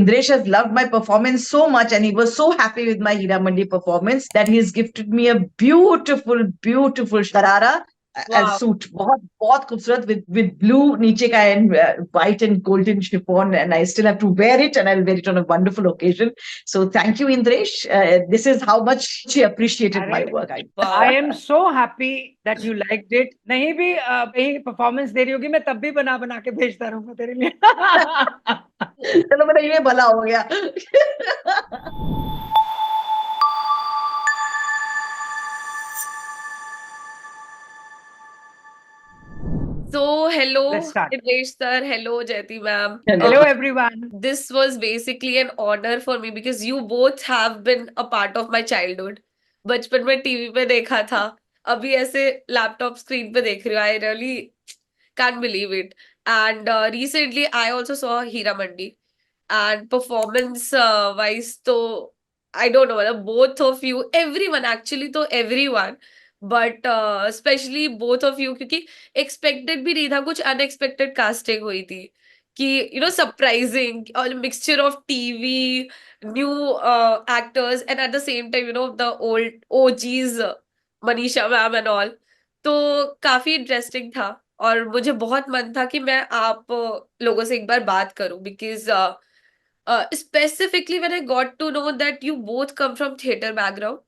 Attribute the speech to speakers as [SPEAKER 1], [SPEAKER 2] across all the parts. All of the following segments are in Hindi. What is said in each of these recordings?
[SPEAKER 1] Indresh has loved my performance so much, and he was so happy with my Hira Mandi performance that he's gifted me a beautiful, beautiful sharara as
[SPEAKER 2] Wow.
[SPEAKER 1] suit. बहुत बहुत खूबसूरत with blue नीचे का and white and golden chiffon, and I still have to wear it, and I'll wear it on a wonderful occasion. So thank you, Indresh. This is how much he appreciated my work.
[SPEAKER 3] I am so happy that you liked it. नहीं भी performance दे रही होगी, मैं तब भी बना बना के भेजता रहूंगा तेरे लिए.
[SPEAKER 1] चलो मेरा ये भला हो गया.
[SPEAKER 2] So, hello,
[SPEAKER 3] Let's start.
[SPEAKER 2] Indresh sir. Hello, Jayati ma'am.
[SPEAKER 3] Hello everyone.
[SPEAKER 2] This was basically an honor for me because you both have been a part of my childhood. बचपन में टीवी पे देखा था, अभी ऐसे लैपटॉप स्क्रीन पे देख रही हूँ. I really can't believe it. And recently, I also saw Hira Mandi. And performance wise, तो I don't know, मतलब both of you, everyone actually, तो everyone. But especially both of you, क्योंकि expected भी नहीं था, कुछ unexpected casting हुई थी कि surprising, a mixture of TV, new actors, and at the same time the old OGs, Manisha ma'am and all. तो काफी इंटरेस्टिंग था और मुझे बहुत मन था कि मैं आप लोगों से एक बार बात करूं because specifically when I got to know that you both come from theater background,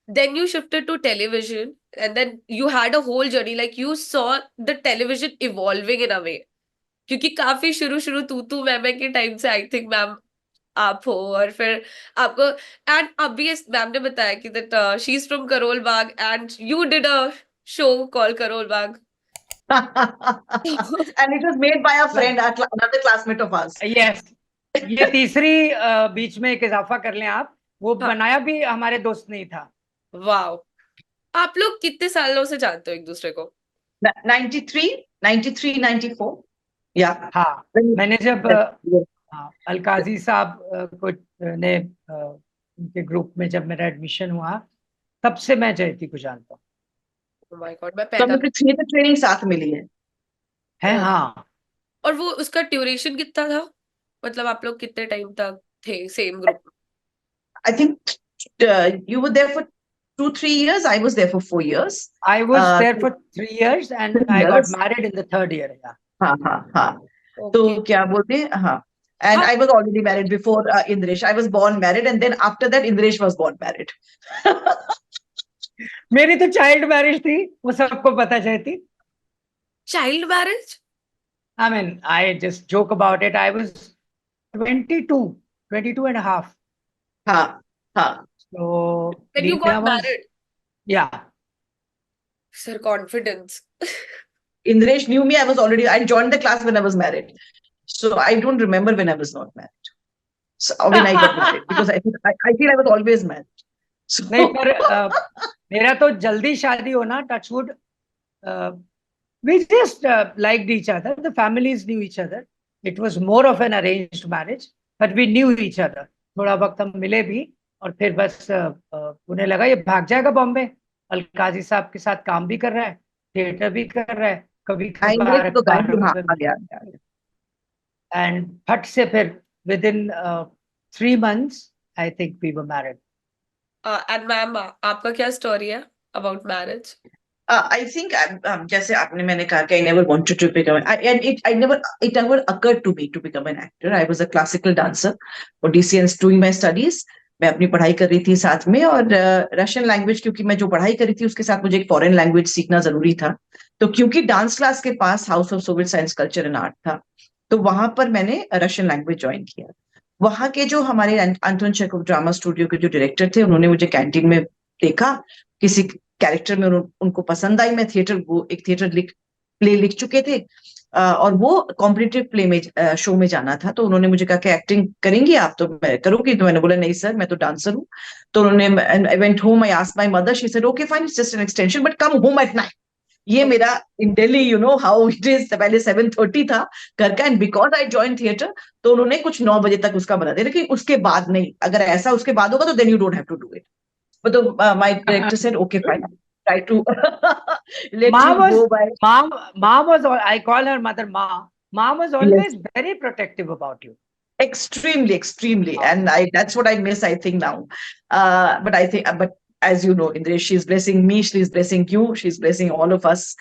[SPEAKER 2] then you shifted to television, and then you had a whole journey, like you saw the television evolving in a way. क्योंकि काफी शुरू शुरू तू मैं के टाइम से आई थिंक मैम आप हो, और फिर आपको एंड अभी मैम ने बताया कि that she is from Karol Bagh and you did a show called Karol Bagh.
[SPEAKER 1] And it was made by a friend, another classmate of ours.
[SPEAKER 3] Yes. ये तीसरी बीच में एक इजाफा कर लें आप, वो बनाया भी हमारे दोस्त नहीं था.
[SPEAKER 2] वाओ. आप लोग कितने सालों से जानते हो एक दूसरे को?
[SPEAKER 1] 93, 94. Yeah.
[SPEAKER 3] हाँ, मैंने जब अलकाजी साहब को ने उनके ग्रुप में जब मेरा एडमिशन हुआ, तब से मैं जयती को जानता हूँ.
[SPEAKER 2] Oh my God, मैं पैदा
[SPEAKER 1] थिएटर ट्रेनिंग साथ मिली है.
[SPEAKER 3] हाँ.
[SPEAKER 2] और वो उसका ड्यूरेशन कितना था, मतलब आप लोग कितने टाइम तक थे same group?
[SPEAKER 1] I think you were there for 2-3 years. I was there for 4 years.
[SPEAKER 3] I was there for 3 years and I got married in the 3rd year. Yeah.
[SPEAKER 1] हाँ. तो क्या बोलते हैं, हाँ. And I was already married before Indresh. I was born married, and then after that Indresh was born married.
[SPEAKER 3] मेरी तो चाइल्ड मैरिज थी, वो सबको पता चाहती.
[SPEAKER 2] Child marriage?
[SPEAKER 3] I mean, I just joke about it. I was 22 and a half.
[SPEAKER 1] हाँ.
[SPEAKER 3] So
[SPEAKER 2] when you got married?
[SPEAKER 3] Yeah.
[SPEAKER 2] Sir, confidence.
[SPEAKER 1] Indresh knew me. I joined the class when I was married. So I don't remember when I was not married. So when I got married, because I feel I was always married. So
[SPEAKER 3] नहीं, पर मेरा तो जल्दी शादी होना, touch wood. We just liked each other. The families knew each other. It was more of an arranged marriage, but we knew each other. थोड़ा वक्त हम मिले भी, और फिर बस उन्हें लगा ये भाग जाएगा बॉम्बे. अलकाजी साहब के साथ काम भी कर रहा है, थिएटर भी कर रहा है, कभी एंड फट से फिर within 3 months I think we were married.
[SPEAKER 2] And ma'am, आपका क्या स्टोरी है about marriage?
[SPEAKER 1] I think जैसे आपने मैंने कहा कि I never wanted to become it never occurred to me to become an actor. I was a classical dancer for DCNs doing my studies. मैं अपनी पढ़ाई कर रही थी साथ में, और रशियन लैंग्वेज, क्योंकि मैं जो पढ़ाई कर रही थी उसके साथ मुझे एक फॉरेन लैंग्वेज सीखना जरूरी था. तो क्योंकि डांस क्लास के पास house of Soviet science culture and art था, तो वहां पर मैंने रशियन लैंग्वेज ज्वाइन किया. वहां के जो हमारे अंटोन चेखोव ड्रामा स्टूडियो के जो डायरेक्टर थे, उन्होंने मुझे कैंटीन में देखा, किसी कैरेक्टर में उनको पसंद आई. मैं एक थिएटर प्ले लिख चुके थे, और वो कॉम्पिटिटिव प्ले में शो में जाना था. तो उन्होंने मुझे कहा कि एक्टिंग करेंगी आप? तो मैं करूंगी. तो मैंने बोला नहीं सर, मैं तो डांसर हूँ. तो उन्होंने I went home, I asked my mother, she said okay fine, it's just an extension, but come home at night. ये मेरा in Delhi, you know how it is, पहले 7:30 था घर का, and because I join theatre, तो उन्होंने कुछ 9 बजे तक उसका बना दिया, लेकिन उसके बाद नहीं. अगर ऐसा उसके बाद होगा तो then you don't have to do it. But my director said, okay, fine, try to let you go by.
[SPEAKER 3] Mom was, I call her mother, Mom was always very protective about you.
[SPEAKER 1] extremely, and that's what I miss, I think, now. But as you know, Indresh, she's blessing me, she's blessing you, she's blessing all of us,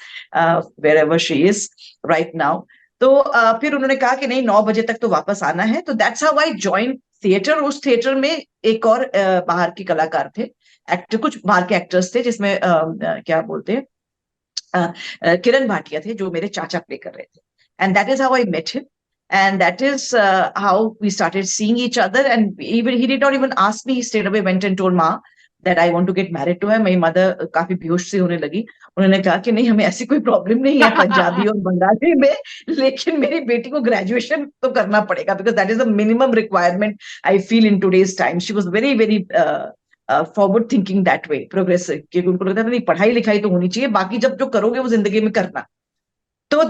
[SPEAKER 1] wherever she is right now. तो फिर उन्होंने कहा कि नहीं, 9 बजे तक तो वापस आना है. तो that's how I joined theatre. उस थिएटर में एक और बाहर के कलाकार थे, एक्टर, कुछ बाहर के एक्टर्स थे, जिसमें क्या बोलते हैं, किरण भाटिया थे, जो मेरे चाचा प्ले कर रहे थे. And that is how I met him. And that is how we started seeing each other. And even he did not even ask me. He straight away went and told Ma that I want to get married to her. My mother काफी बेहोश सी होने लगी. उन्होंने कहा कि नहीं, हमें ऐसी कोई प्रॉब्लम नहीं है पंजाबी और बंगाली में, लेकिन मेरी बेटी को ग्रेजुएशन तो करना पड़ेगा, because that is the minimum requirement I feel in today's time. She was very forward thinking that way, progressive, क्योंकि उनको लगता था नहीं, पढ़ाई लिखाई तो होनी चाहिए, बाकी जब जो करोगे वो जिंदगी में करना. तो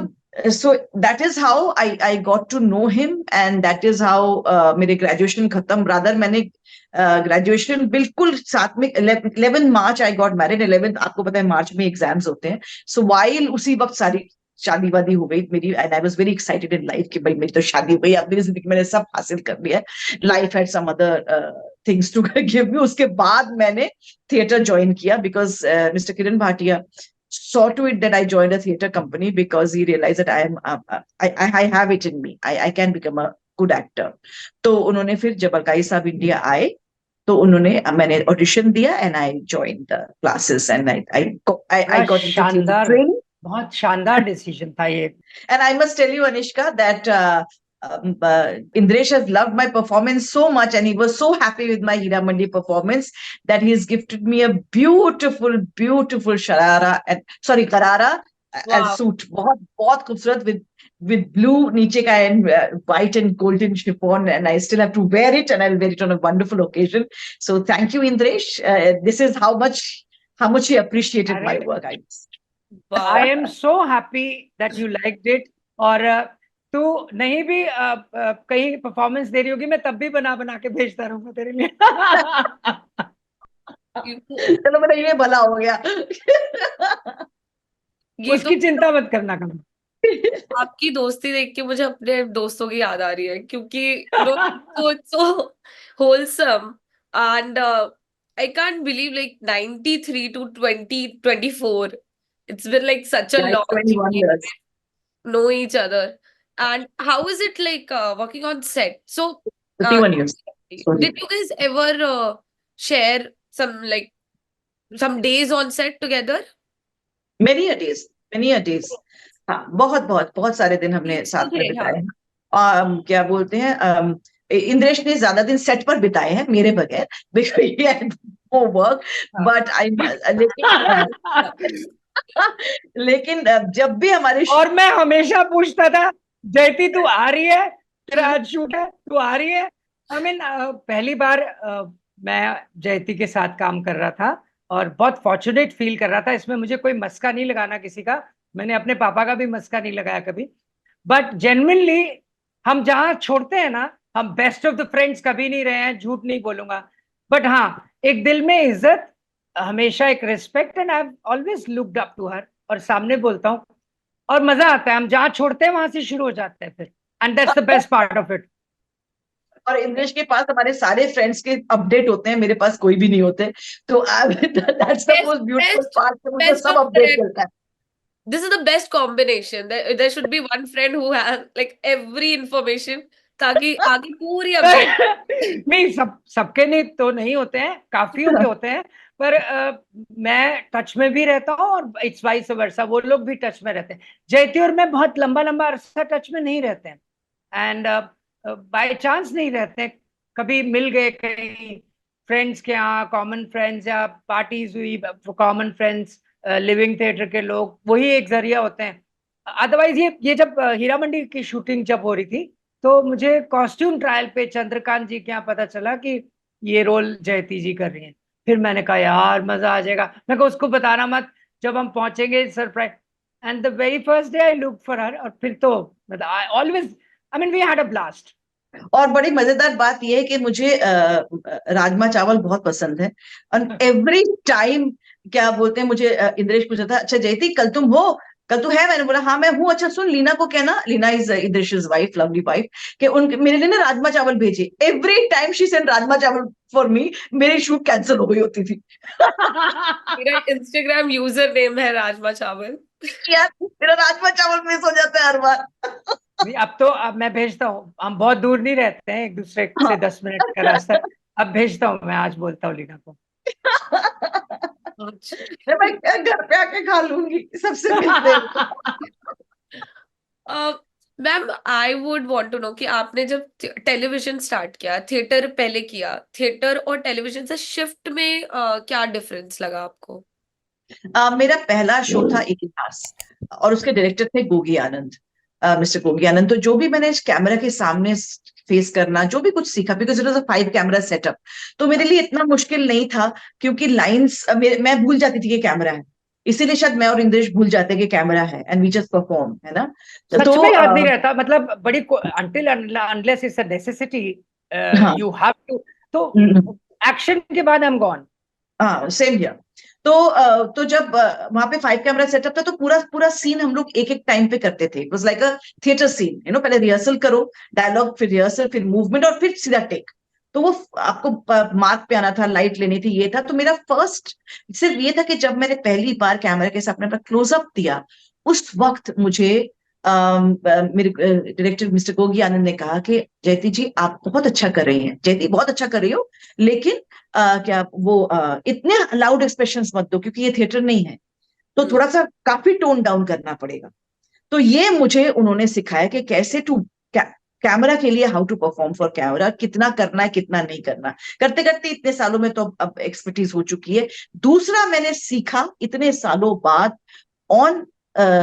[SPEAKER 1] so that is how I got to know him, and that is how मेरे ग्रेजुएशन खत्म. रादर मैंने ग्रेजुएशन बिल्कुल साथ में 11 मार्च I got married. 11th, आपको पता है मार्च में एग्जाम्स होते हैं. सो while उसी वक्त सारी शादी वादी हो गई मेरी, and I was very excited in life कि भाई मेरी तो शादी हो गई, अब मेरी जिंदगी मैंने सब हासिल कर लिया. Life had some other things to give me. उसके बाद मैंने थिएटर ज्वाइन किया, because mister Kiran Bhatia saw to it that I joined a theatre company, because he realized that I have it in me. I can become a good actor. तो उन्होंने फिर जब अलकाई साहब इंडिया आए, तो मैंने ऑडिशन दिया, and I joined the classes, and I got into theatre training.
[SPEAKER 3] बहुत शानदार डिसीजन था ये.
[SPEAKER 1] And I must tell you, Anishka, that Indresh has loved my performance so much, and he was so happy with my Hira Mandi performance that he has gifted me a beautiful garara and suit. बहुत खूबसूरत, with blue नीचे का and white and golden chiffon, and I still have to wear it, and I'll wear it on a wonderful occasion. So thank you, Indresh. This is how much he appreciated my work.
[SPEAKER 3] I am so happy that you liked it. और तू नहीं भी कहीं परफॉर्मेंस दे रही होगी, मैं तब भी बना के भेजता रहूंगा तेरे लिए.
[SPEAKER 1] चलो मेरा ये भला हो गया.
[SPEAKER 3] उसकी चिंता मत करना कभी.
[SPEAKER 2] आपकी दोस्ती देख के मुझे अपने दोस्तों की याद आ रही है, क्योंकि so wholesome, and I can't believe, like 93 to 2024, it's been like such a long
[SPEAKER 1] 21 years.
[SPEAKER 2] know each other. And how is it like working on set? So
[SPEAKER 1] 21 years.
[SPEAKER 2] Did you guys ever share some days on set together?
[SPEAKER 1] Many a days. हाँ, बहुत सारे दिन हमने साथ में बिताए हैं. क्या बोलते हैं, इंद्रेश ने ज्यादा दिन सेट पर बिताए हैं मेरे बगैर, because he had more work, but लेकिन जब भी हमारे,
[SPEAKER 3] और मैं हमेशा पूछता था, जयती तू आ रही है, तेरा आज शूट है, तू आ रही है. आई मीन पहली बार मैं जयती के साथ काम कर रहा था, और बहुत फॉर्चुनेट फील कर रहा था. इसमें मुझे कोई मस्का नहीं लगाना किसी का, मैंने अपने पापा का भी मस्का नहीं लगाया कभी. बट जेन्युइनली हम जहाँ छोड़ते हैं ना, हम बेस्ट ऑफ द फ्रेंड्स कभी नहीं रहे हैं, झूठ नहीं बोलूंगा. बट हाँ, एक दिल में इज्जत, हमेशा एक respect, and I have always looked up to her. और सामने बोलता हूँ, और मजा आता है. हम जहाँ छोड़ते हैं वहां से शुरू हो जाते हैं फिर, and that's the best part of it.
[SPEAKER 1] और इंद्रेश के पास हमारे सारे फ्रेंड्स के अपडेट होते हैं, मेरे पास कोई भी नहीं होते. तो that's the most beautiful part, मुझे सब अपडेट मिलता है.
[SPEAKER 2] This is the best combination. There should be one friend who has like every information, ताकि आगे पूरी अपडेट.
[SPEAKER 3] नहीं, सबके नहीं तो नहीं होते हैं, काफियों के होते हैं, पर मैं टच में भी रहता हूँ, और इट्स वाइस वर्सा, वो लोग भी टच में रहते हैं. जयती और मैं बहुत लंबा अरसा टच में नहीं रहते हैं, एंड बाय चांस नहीं रहते हैं. कभी मिल गए कहीं फ्रेंड्स के यहाँ, कॉमन फ्रेंड्स, या पार्टीज हुई कॉमन फ्रेंड्स, लिविंग थिएटर के लोग, वही एक जरिया होते हैं. अदरवाइज ये जब हीरा मंडी की शूटिंग जब हो रही थी, तो मुझे कॉस्ट्यूम ट्रायल पे चंद्रकांत जी के यहाँ पता चला कि ये रोल जयती जी कर रही हैं. फिर मैंने कहा यार मजा आ जाएगा. मैं कहा उसको बताना मत, जब हम पहुंचेंगे surprise. And the very first day I look for her, और फिर तो I mean we had a blast.
[SPEAKER 1] और बड़ी मजेदार बात यह है कि मुझे राजमा चावल बहुत पसंद है, और एवरी टाइम क्या बोलते हैं, मुझे इंद्रेश पूछा था, अच्छा जयती कल तुम हो, कल तू है? मैंने बोला हाँ मैं हूँ। अच्छा सुन, लीना को कहना, Leena is Idrish's wife, lovely wife, कि उनके मेरे लिए ना राजमा चावल भेजे। Every time she send rajma chawal for मी, मेरी शूट कैंसिल हो गई होती थी।
[SPEAKER 2] मेरा इंस्टाग्राम यूजर नेम है राजमा चावल।
[SPEAKER 1] यार मेरा राजमा चावल मिस हो जाता है हर बार।
[SPEAKER 3] नहीं, अब मैं भेजता हूँ, हम बहुत दूर नहीं रहते हैं एक दूसरे से, 10 मिनट का रास्ता। अब भेजता हूँ, मैं आज बोलता हूँ लीना को।
[SPEAKER 2] अच्छा।
[SPEAKER 1] अरे मैं घर पे आके खा लूंगी, सबसे मिलते हैं।
[SPEAKER 2] Ma'am I would want to know कि आपने जब टेलीविजन स्टार्ट किया, थिएटर पहले किया, थिएटर और टेलीविजन से शिफ्ट में क्या डिफरेंस लगा आपको?
[SPEAKER 1] मेरा पहला शो था इतिहास, और उसके डायरेक्टर थे गोगी आनंद, मिस्टर गोगी आनंद। तो जो भी मैंने इस कैमरा के सामने फेस करना, जो भी कुछ सीखा, because it was a 5 camera setup, तो मेरे लिए इतना मुश्किल नहीं था, क्योंकि लाइंस मैं भूल जाती थी कि कैमरा है। इसीलिए शायद मैं और इंद्रेश भूल जाते कि कैमरा है, एंड वी जस्ट परफॉर्म, है ना।
[SPEAKER 3] सच
[SPEAKER 1] तो
[SPEAKER 3] में याद नहीं रहता, मतलब बड़ी until unless it's a necessity,
[SPEAKER 1] हाँ,
[SPEAKER 3] you have to, तो एक्शन के बाद I'm gone.
[SPEAKER 1] हाँ सेम हियर। तो जब वहां पे 5 कैमरा सेटअप था, तो पूरा पूरा सीन हम लोग एक एक टाइम पे करते थे। It was like a theatre scene, पहले रिहर्सल करो, डायलॉग, फिर रिहर्सल, फिर मूवमेंट, और फिर सीधा टेक। तो वो आपको मार्क पे आना था, लाइट लेनी थी, ये था। तो मेरा फर्स्ट सिर्फ ये था कि जब मैंने पहली बार कैमरा के सामने अपना क्लोजअप दिया, उस वक्त मुझे मेरे डायरेक्टर मिस्टर गोगी आनंद ने कहा कि जयति जी आप बहुत अच्छा कर रही हैं, जयति बहुत अच्छा कर रही हो, लेकिन क्या वो इतने लाउड एक्सप्रेशंस मत दो, क्योंकि ये थिएटर नहीं है, तो थोड़ा सा काफी टोन डाउन करना पड़ेगा। तो ये मुझे उन्होंने सिखाया कि कैसे कैमरा के लिए how to perform for camera, कितना करना है कितना नहीं करना। करते करते इतने सालों में तो अब एक्सपर्टीज हो चुकी है। दूसरा मैंने सीखा इतने सालों बाद ऑन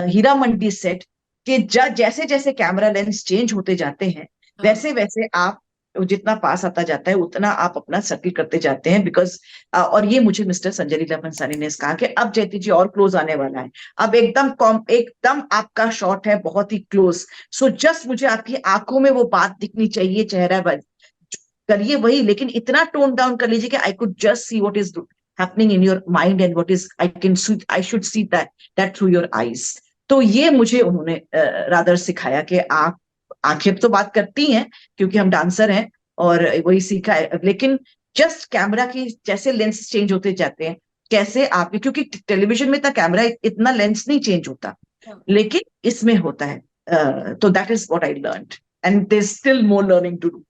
[SPEAKER 1] हीरा मंडी सेट, कि जैसे जैसे कैमरा लेंस चेंज होते जाते हैं, वैसे वैसे आप जितना पास आता जाता है उतना आप अपना सर्किल करते जाते हैं। बिकॉज और ये मुझे मिस्टर संजय लीला भंसाली ने कहा कि अब जयति जी और क्लोज आने वाला है, अब एकदम आपका शॉट है बहुत ही क्लोज, सो जस्ट मुझे आपकी आंखों में वो बात दिखनी चाहिए, चेहरा करिए वही, लेकिन इतना टोन डाउन कर लीजिए कि I could just see what is happening in your mind and what is I should see that through your eyes। तो ये मुझे उन्होंने रादर सिखाया कि आप आंखें तो बात करती हैं क्योंकि हम डांसर हैं, और वही सीखा है, लेकिन जस्ट कैमरा की जैसे लेंस चेंज होते जाते हैं, कैसे आप, क्योंकि टेलीविजन में इतना कैमरा इतना लेंस नहीं चेंज होता, लेकिन इसमें होता है। तो that is what I learned, and there still more learning to do.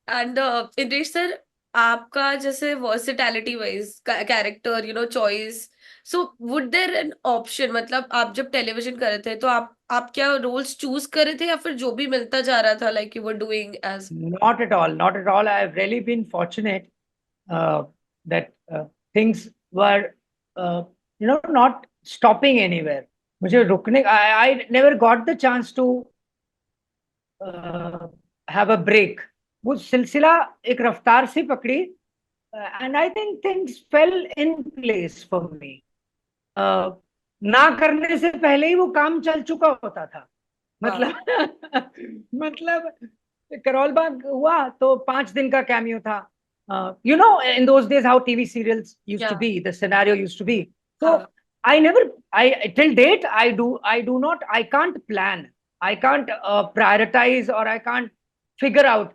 [SPEAKER 2] And Indresh sir, आपका जैसे versatility wise character choice, so would there an option, मतलब आप जब टेलीविजन कर रहे थे तो आप क्या रोल्स चूज कर रहे थे, या फिर जो भी मिलता जा रहा था like you were doing as?
[SPEAKER 3] Not at all, not at all. I've really been fortunate that things were, not stopping anywhere. मुझे रुकने, I never got the chance to have a break. वो सिलसिला एक रफ्तार से पकड़ी, and I think things fell in place for me. ना करने से पहले ही वो काम चल चुका होता था, मतलब मतलब करोल बाग हुआ तो 5 दिन का कैमियो था। in those days how TV serials used to be, the scenario used to be. So till date I can't plan, I can't prioritize, or I can't figure out.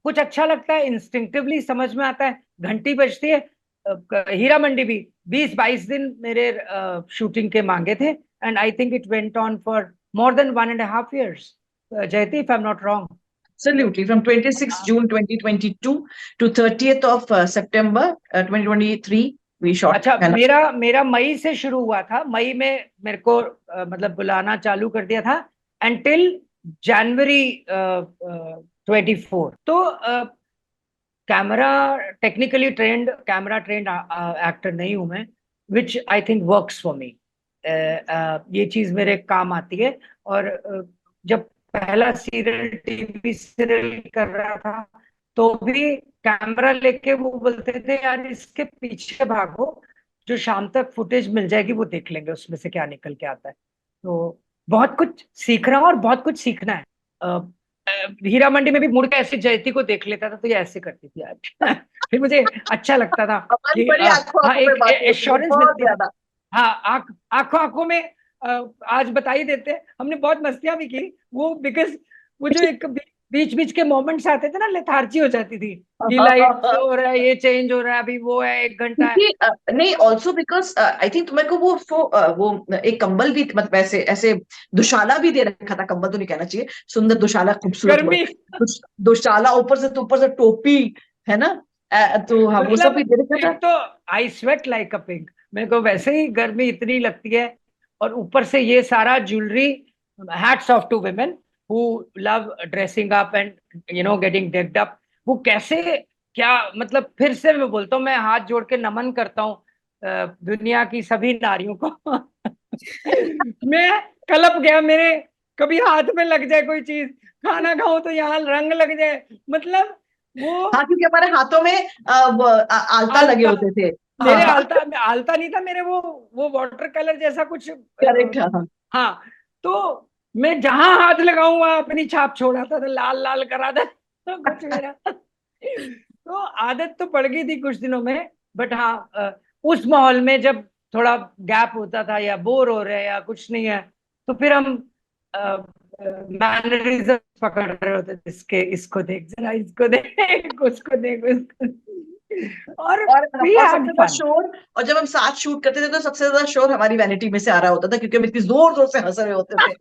[SPEAKER 3] कुछ अच्छा लगता है इंस्टिंक्टिवली समझ में आता है, घंटी बजती है। हीरा मंडी भी 20-22 दिन मेरे शूटिंग के मांगे थे, and I think it went on for more than 1.5 years. Jayati, if I'm not wrong.
[SPEAKER 1] Absolutely, from 26th June 2022 to 30th of September 2023 we shot।
[SPEAKER 3] अच्छा, मेरा मई से शुरू हुआ था, मई में मेरे को मतलब बुलाना चालू कर दिया था until January 24। तो technically trained camera trained actor नहीं हूं मैं, which I think works for me. ये चीज मेरे काम आती है। और जब पहला सीरियल टीवी सीरियल कर रहा था तो भी कैमरा लेके वो बोलते थे यार इसके पीछे भागो, जो शाम तक फुटेज मिल जाएगी वो देख लेंगे उसमें से क्या निकल के आता है। तो बहुत कुछ सीख रहा हूँ और बहुत कुछ सीखना है। हीरा मंडी में भी मुड़ के ऐसे जयती को देख लेता था तो ये ऐसे करती थी आज फिर मुझे अच्छा लगता था कि
[SPEAKER 1] बड़ी आंखों
[SPEAKER 3] हाँ,
[SPEAKER 1] में बात
[SPEAKER 3] एक एश्योरेंस
[SPEAKER 1] बहुत
[SPEAKER 3] मिलती थी।
[SPEAKER 1] ज्यादा।
[SPEAKER 3] हाँ, आंखों आंखों में आज बता ही देते हैं, हमने बहुत मस्तियां भी की वो, बिकॉज वो जो एक बीच बीच के मोमेंट्स आते थे ना, लेथार्जी हो जाती थी कि लाइट हो रहा है, ये चेंज हो रहा है, अभी वो है, 1 घंटा है।
[SPEAKER 1] क्योंकि नहीं, ऑल्सो बिकॉज आई थिंक तुम्हें को वो एक कंबल भी, मतलब ऐसे ऐसे दुशाला भी दे रखा था, कंबल तो नहीं कहना चाहिए, सुंदर दुशाला, खूबसूरत
[SPEAKER 3] गर्मी,
[SPEAKER 1] वर्ड, दुशाला, ऊपर से टोपी, है ना? तो हाँ, वो सब
[SPEAKER 3] मतलब
[SPEAKER 1] भी दे रखा था।
[SPEAKER 3] एक तो आई स्वेट लाइक अ पिग, मेरे को वैसे ही गर्मी इतनी लगती है, और ऊपर से ये सारा jewellery, hats off to women who love dressing up and getting decked up. वो कैसे, क्या मतलब, फिर से मैं बोलता हूँ, मैं हाथ जोड़ के नमन करता हूँ दुनिया की सभी नारियों को। मैं कलप गया, मेरे कभी हाथ में लग जाए कोई चीज, खाना खाऊं तो यहाँ रंग लग जाए, मतलब वो
[SPEAKER 1] हाँ, क्योंकि हमारे हाथों में आलता लगे
[SPEAKER 3] आलता,
[SPEAKER 1] होते थे।
[SPEAKER 3] मेरे
[SPEAKER 1] हाँ,
[SPEAKER 3] आलता, आलता नहीं था मेरे, वो वाटर कलर जैसा कुछ
[SPEAKER 1] करेक्ट, हाँ।
[SPEAKER 3] हाँ। तो मैं जहां हाथ लगाऊं वहां अपनी छाप छोड़ाता था, लाल लाल करा था कुछ मेरा। तो आदत तो पड़ गई थी कुछ दिनों में, बट हाँ, उस माहौल में जब थोड़ा गैप होता था या बोर हो रहे हैं या कुछ नहीं है, तो फिर हम मैनरिज्म पकड़ रहे होते थे, इसके, इसको देख जरा, इसको देख, उसको देख, उसको देख। और वी
[SPEAKER 1] और
[SPEAKER 3] हैड
[SPEAKER 1] सबसे ज्यादा
[SPEAKER 3] फन।
[SPEAKER 1] शोर, और जब हम साथ शूट करते थे तो सबसे ज्यादा शोर हमारी वैनिटी में से आ रहा होता था, क्योंकि हम इतनी जोर जोर से हंस रहे होते थे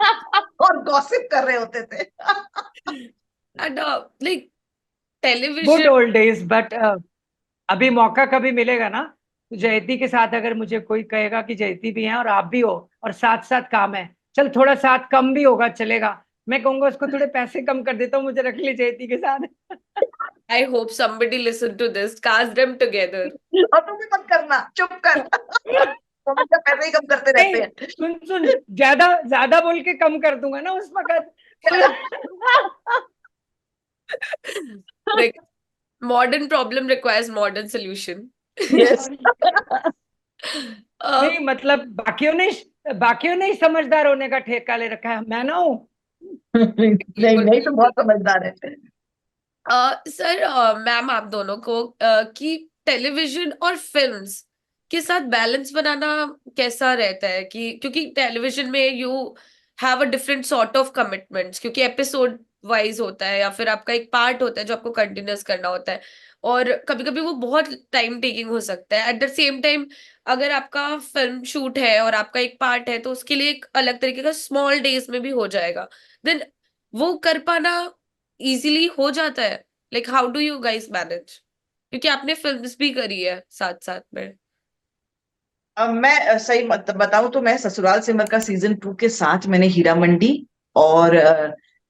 [SPEAKER 1] और गॉसिप कर रहे होते थे।
[SPEAKER 2] And like
[SPEAKER 3] good
[SPEAKER 2] television,
[SPEAKER 3] old days, but अभी मौका कभी मिलेगा ना, तो जयती के साथ अगर मुझे कोई कहेगा कि जयती भी है और आप भी हो और साथ साथ काम है, चल थोड़ा साथ कम भी होगा चलेगा, मैं कहूंगा उसको थोड़े पैसे कम कर देता हूँ, मुझे रख ले जयती के साथ।
[SPEAKER 2] I hope somebody listen to this, cast them together.
[SPEAKER 1] और तुम भी मत करना, चुप कर। हम इनका पैसे ही कम करते रहते
[SPEAKER 3] नहीं,
[SPEAKER 1] हैं।
[SPEAKER 3] सुन सुन, ज्यादा ज्यादा बोल के कम कर दूंगा ना उस वक्त।
[SPEAKER 2] Like modern problem requires modern solution.
[SPEAKER 1] Yes.
[SPEAKER 2] uh,
[SPEAKER 3] नहीं मतलब बाकियों ने ही समझदार होने का ठेका ले रखा है, मैं ना हूँ।
[SPEAKER 1] नहीं
[SPEAKER 2] बिल्कुल
[SPEAKER 1] नहीं, तो
[SPEAKER 2] बिल्कुल।
[SPEAKER 1] बहुत समझदार है।
[SPEAKER 2] सर, मैम आप दोनों को कि टेलीविजन और फिल्म्स के साथ बैलेंस बनाना कैसा रहता है, कि क्योंकि टेलीविजन में you have a different sort of commitments, क्योंकि एपिसोड वाइज होता है या फिर आपका एक पार्ट होता है जो आपको कंटिन्यूअस करना होता है, और कभी कभी वो बहुत टाइम टेकिंग हो सकता है। एट द सेम टाइम अगर आपका फिल्म शूट है और आपका एक पार्ट है तो उसके लिए एक अलग तरीके का स्मॉल डेज में भी हो जाएगा, देन वो कर पाना इजीली हो जाता है। Like how do you guys manage, क्योंकि आपने फिल्म्स भी करी है साथ साथ में।
[SPEAKER 1] अब मैं सही बताऊं तो मैं ससुराल सिमर का सीजन 2 के साथ मैंने हीरा मंडी और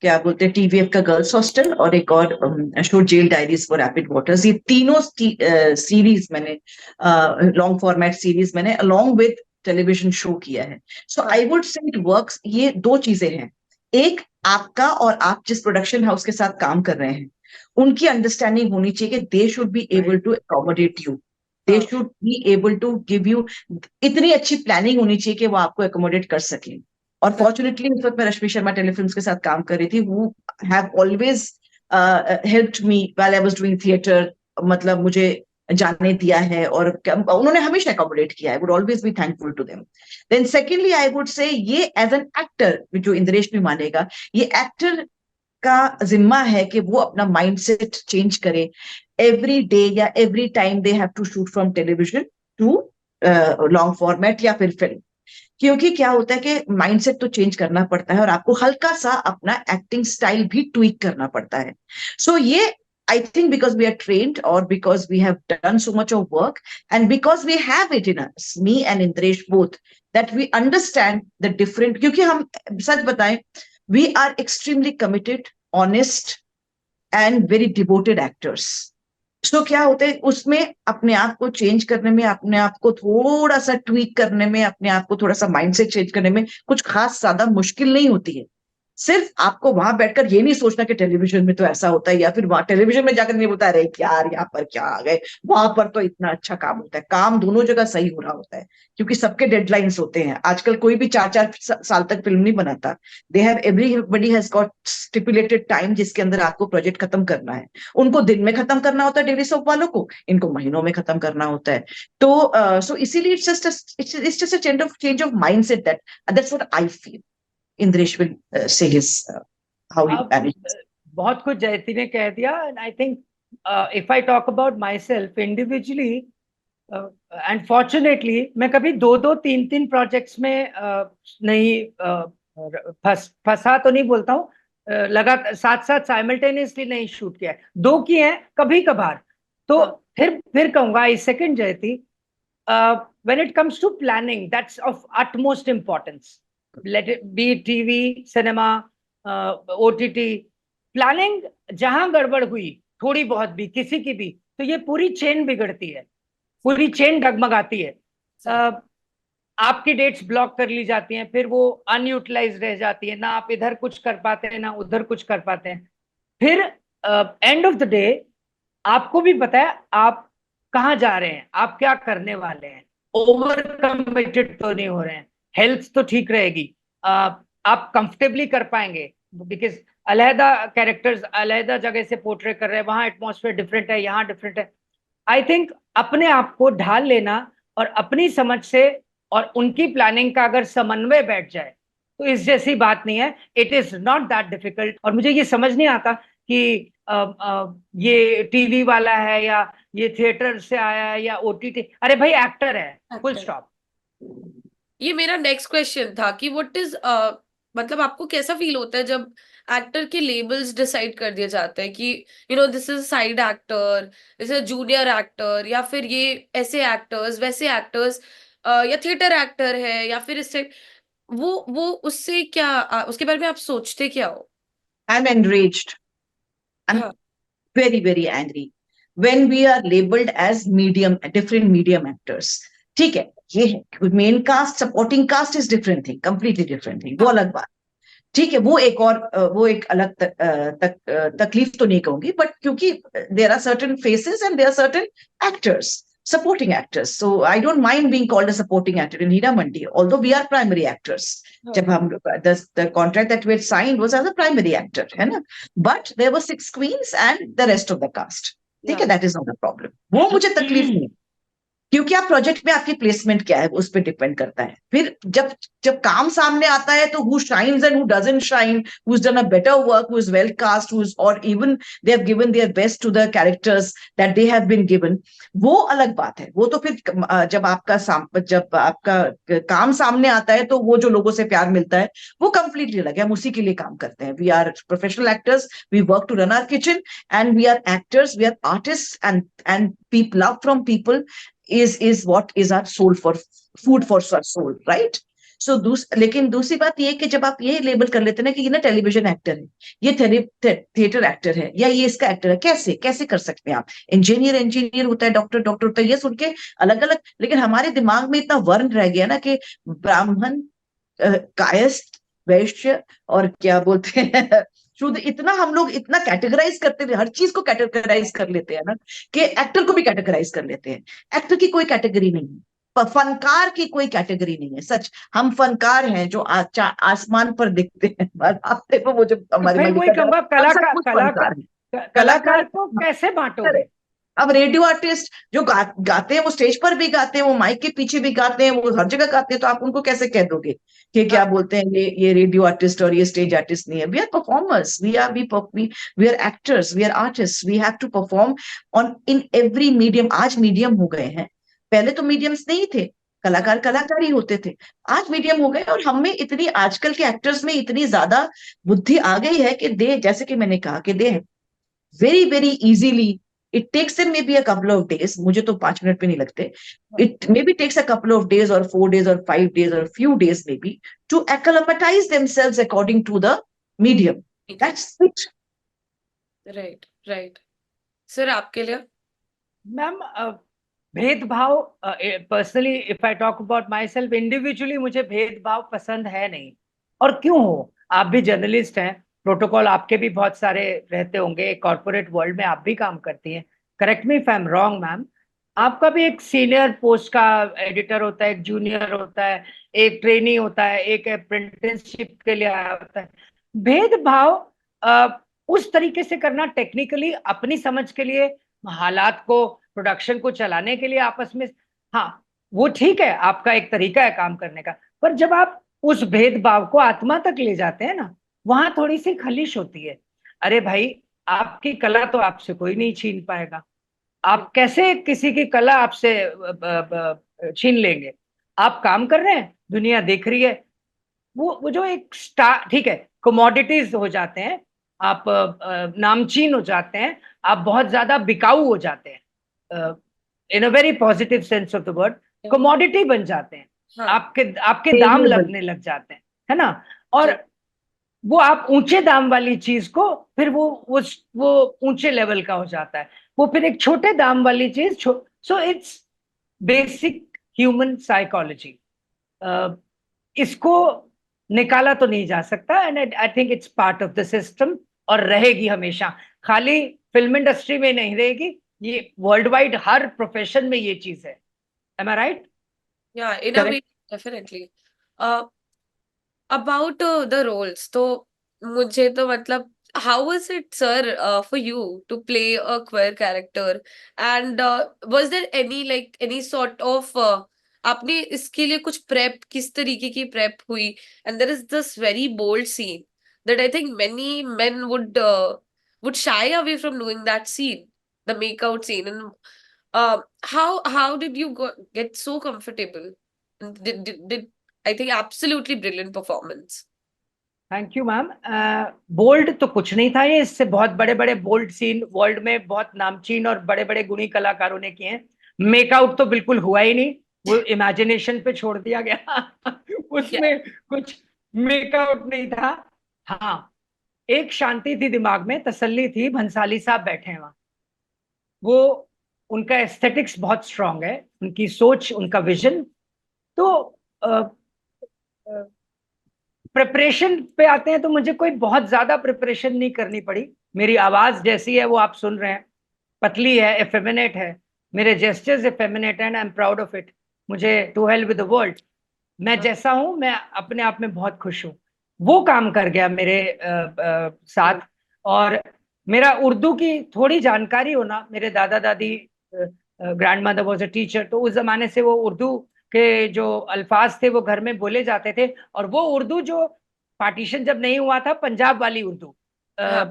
[SPEAKER 1] क्या बोलते हैं, टीवीएफ का गर्ल्स हॉस्टल, और एक और show jail diaries for rapid waters, ये तीनों सीरीज मैंने, लॉन्ग फॉर्मेट सीरीज मैंने अलोंग विद टेलीविजन शो किया है। So I would say it works. ये दो चीजें हैं, एक आपका और आप जिस प्रोडक्शन हाउस के साथ काम कर रहे हैं उनकी अंडरस्टैंडिंग होनी चाहिए कि they should be able to accommodate you, they should be able to give you, इतनी अच्छी प्लानिंग होनी चाहिए कि वो आपको अकोमोडेट कर सके। और फॉर्चुनेटली इस वक्त मैं रश्मि शर्मा टेलीफिल्म्स के साथ काम कर रही थी, who have always helped me while I was doing theatre, मतलब मुझे जाने दिया है और उन्होंने हमेशा अकोमोडेट किया है, would always be thankful to them. Then secondly I would say ये एज एन एक्टर, जो इंद्रेश भी मानेगा, ये एक्टर का जिम्मा है कि वो अपना माइंडसेट चेंज करे एवरी डे या every time they have to shoot from television to long format या फिर फिल्म। क्योंकि क्या होता है कि माइंडसेट तो चेंज करना पड़ता है और आपको हल्का सा अपना एक्टिंग स्टाइल भी ट्वीक करना पड़ता है। सो ये I think because we are trained or because we have done so much of work and because we have it in us, me and Indresh both, that we understand the different, क्योंकि हम सच बताएं, we are extremely committed, honest and very devoted actors. सो क्या होता है उसमें अपने आप को चेंज करने में, अपने आप को थोड़ा सा ट्वीक करने में, अपने आप को थोड़ा सा माइंडसेट चेंज करने में कुछ खास ज्यादा मुश्किल नहीं होती है। सिर्फ आपको वहां बैठकर ये नहीं सोचना कि टेलीविजन में तो ऐसा होता है, या फिर वहां टेलीविजन में जाकर नहीं बोलता अरे यार यहाँ पर क्या आ गए, वहां पर तो इतना अच्छा काम होता है। काम दोनों जगह सही हो रहा होता है, क्योंकि सबके डेडलाइंस होते हैं। आजकल कोई भी 4-4 साल तक फिल्म नहीं बनाता। They have everybody has got stipulated time जिसके अंदर आपको प्रोजेक्ट खत्म करना है। उनको दिन में खत्म करना होता है डेली सोप वालों को, इनको महीनों में खत्म करना होता है। तो सो इसीलिए it's just a change of mindset, that's what I feel Indresh will say his how he
[SPEAKER 3] अब
[SPEAKER 1] manages.
[SPEAKER 3] बहुत कुछ जयती ने कह दिया, and I think if I talk about my self individually, and fortunately मैं कभी 2-2, 3-3 प्रोजेक्ट्स में नहीं फंसा तो नहीं बोलता हूँ, लगातार साथ साथ साइमल्टेनियसली नहीं शूट किया है, 2 किए हैं कभी कभार। तो फिर कहूंगा आई सेकंड जयती, when it comes to planning, that's of utmost importance. Let it be TV, cinema, OTT. Planning जहां गड़बड़ हुई थोड़ी बहुत भी किसी की भी, तो ये पूरी चेन बिगड़ती है, पूरी चेन डगमगाती है। आपकी डेट्स ब्लॉक कर ली जाती हैं, फिर वो अनयूटिलाइज रह जाती है, ना आप इधर कुछ कर पाते हैं ना उधर कुछ कर पाते हैं। फिर एंड ऑफ द डे आपको भी पता है आप कहाँ जा रहे हैं, आप क्या करने वाले हैं, ओवर कमिटेड तो नहीं हो रहे हैं, हेल्थ तो ठीक रहेगी, आप कंफर्टेबली कर पाएंगे, बिकॉज अलहदा कैरेक्टर्स अलहदा जगह से पोर्ट्रे कर रहे हैं, वहां एटमॉस्फेयर डिफरेंट है, यहाँ डिफरेंट है। आई थिंक अपने आप को ढाल लेना और अपनी समझ से और उनकी प्लानिंग का अगर समन्वय बैठ जाए तो इस जैसी बात नहीं है। It is not that difficult. और मुझे ये समझ नहीं आता कि ये टीवी वाला है या ये थिएटर से आया है या ओटीटी, अरे भाई एक्टर है, फुल स्टॉप।
[SPEAKER 2] ये मेरा नेक्स्ट क्वेश्चन था कि व्हाट इज मतलब आपको कैसा फील होता है जब एक्टर के लेबल्स डिसाइड कर दिए जाते हैं कि this is side actor, this is junior actor, या फिर ये ऐसे एक्टर्स वैसे एक्टर्स, या थिएटर एक्टर है, या फिर इससे वो उससे क्या उसके बारे में आप सोचते क्या हो?
[SPEAKER 1] I'm enraged. I'm
[SPEAKER 2] हाँ,
[SPEAKER 1] very, very angry when we are labeled as different medium actors. ठीक है, ये है main cast, supporting cast is different thing, completely different thing, वो अलग बात। ठीक है, वो एक अलग तकलीफ तो नहीं कहूंगी, बट क्योंकि there are certain faces and there are certain actors, supporting actors. So I don't mind being called a supporting actor in Hira Mandi, although we are primary actors. जब हम the contract that we had signed was as a primary actor, है ना? But there were 6 queens and the rest of the cast. ठीक है, that is not a problem. वो मुझे तकलीफ नहीं, क्योंकि आप प्रोजेक्ट में आपकी प्लेसमेंट क्या है उस पर डिपेंड करता है। फिर जब काम सामने आता है तो who shines and who doesn't shine, who's done a better work, who is well cast, or even they have given their best to the characters that they have been given, वो अलग बात है। वो तो फिर जब आपका काम सामने आता है तो वो जो लोगों से प्यार मिलता है वो कंप्लीटली अलग है। हम उसी के लिए काम करते हैं। We are professional actors, we work to run our kitchen and we are actors, we are artist and people love from people is what is our soul, for food for our soul, right? So लेकिन दूसरी बात ये कि जब आप ये लेबल कर लेते हैं ना कि ये ना टेलीविजन एक्टर है, ये थिएटर एक्टर है, या ये इसका एक्टर है, कैसे कर सकते हैं आप? इंजीनियर होता है, डॉक्टर होता है, ये सुन के अलग अलग, लेकिन हमारे दिमाग में इतना वर्ण रह गया ना कि ब्राह्मण, कायस्थ, वैश्य और क्या बोलते हैं शुद्ध, इतना हम लोग इतना कैटेगराइज करते हैं, हर चीज को कैटेगराइज कर लेते हैं ना, कि एक्टर को भी कैटेगराइज कर लेते हैं। एक्टर की कोई कैटेगरी नहीं है, फनकार की कोई कैटेगरी नहीं है। सच, हम फनकार हैं जो आसमान पर दिखते हैं, हफ्ते को वो जो हमारी
[SPEAKER 3] कलाकार को कैसे बांटोगे?
[SPEAKER 1] अब रेडियो आर्टिस्ट जो गाते हैं, वो स्टेज पर भी गाते हैं, वो माइक के पीछे भी गाते हैं, वो हर जगह गाते हैं, तो आप उनको कैसे कह दोगे कि क्या बोलते हैं ये रेडियो आर्टिस्ट और ये स्टेज आर्टिस्ट नहीं है? We are performers, we are actors, we are artist, we have to perform on in every medium. आज मीडियम हो गए हैं, पहले तो मीडियम्स नहीं थे, कलाकार ही होते थे, आज मीडियम हो गए। और हमें इतनी, आजकल के एक्टर्स में इतनी ज्यादा बुद्धि आ गई है कि जैसे कि मैंने कहा कि they very very easily, it takes them maybe a couple of days, मुझे तो 5 मिनट पे नहीं लगते, it maybe takes a couple of days or 4 days or 5 days or a few days maybe to acclimatize themselves according to the medium. That's it.
[SPEAKER 2] Right. Sir आपके लिए?
[SPEAKER 3] मैम, भेदभाव, personally if I talk about my self individually, मुझे भेदभाव पसंद है नहीं। और क्यों हो? आप भी जर्नलिस्ट हैं, प्रोटोकॉल आपके भी बहुत सारे रहते होंगे, कॉर्पोरेट वर्ल्ड में आप भी काम करती हैं, correct me if I am wrong ma'am, आपका भी एक सीनियर पोस्ट का एडिटर होता है, एक जूनियर होता है, एक ट्रेनी होता है, एक अप्रेंटिसशिप के लिए आया होता है। भेदभाव उस तरीके से करना टेक्निकली अपनी समझ के लिए, हालात को, प्रोडक्शन को चलाने के लिए आपस में, हाँ वो ठीक है, आपका एक तरीका है काम करने का, पर जब आप उस भेदभाव को आत्मा तक ले जाते हैं ना, वहां थोड़ी सी खलिश होती है। अरे भाई, आपकी कला तो आपसे कोई नहीं छीन पाएगा, आप कैसे किसी की कला आपसे छीन लेंगे? आप काम कर रहे हैं, दुनिया देख रही है, वो जो एक स्टार, ठीक है, कमोडिटीज हो जाते हैं, आप नामचीन हो जाते हैं, आप बहुत ज्यादा बिकाऊ हो जाते हैं, in a very positive sense of the word, commodity बन जाते हैं,
[SPEAKER 2] हाँ
[SPEAKER 3] आपके आपके दाम
[SPEAKER 1] Valuable.
[SPEAKER 3] लगने लग जाते हैं, है ना? और वो आप ऊंचे दाम वाली चीज को, फिर वो ऊंचे लेवल का हो जाता है, वो फिर एक छोटे दाम वाली चीज, so it's basic human psychology, इसको निकाला तो नहीं जा सकता, and I think it's part of the system, और रहेगी हमेशा, खाली फिल्म इंडस्ट्री में नहीं रहेगी, ये वर्ल्ड वाइड हर प्रोफेशन में ये चीज है। Am I right?
[SPEAKER 2] Yeah, in a way, definitely. About the roles, तो मुझे तो मतलब, how was it, sir, for you to play a queer character, and was there any sort of आपने इसके लिए कुछ prep, किस तरीके की prep हुई? And there is this very bold scene that I think many men would shy away from doing that scene, the makeout scene, and how did you get so comfortable? And did I think absolutely brilliant performance.
[SPEAKER 3] Thank you ma'am. Bold तो कुछ नहीं था ये, इससे बहुत बड़े बड़े बोल्ड सीन वर्ल्ड में बहुत नामचीन और बड़े बड़े गुणी कलाकारों ने किए हैं, मेकआउट तो बिल्कुल हुआ ही नहीं, वो इमेजिनेशन पे छोड़ दिया गया उसमें कुछ मेकआउट नहीं था। हाँ, एक शांति थी दिमाग में, तसल्ली थी, भंसाली साहब बैठे हैं वहां, वो उनका एस्थेटिक्स बहुत स्ट्रांग है, उनकी सोच, उनका विजन, तो प्रिपरेशन पे आते हैं तो मुझे कोई बहुत ज्यादा प्रिपरेशन नहीं करनी पड़ी, मेरी आवाज जैसी है वो आप सुन रहे हैं, पतली है, एफेमिनेट है, मेरे जेस्चर्स एफेमिनेट हैं, I am proud of it, मुझे to hell with the world, मैं जैसा हूं, मैं अपने आप में बहुत खुश हूं, वो काम कर गया मेरे साथ। और मेरा उर्दू की थोड़ी जानकारी होना, मेरे दादा दादी, grand mother was a teacher, तो उस जमाने से वो उर्दू के जो अल्फाज थे वो घर में बोले जाते थे, और वो उर्दू जो पार्टीशन जब नहीं हुआ था, पंजाब वाली उर्दू,
[SPEAKER 2] हाँ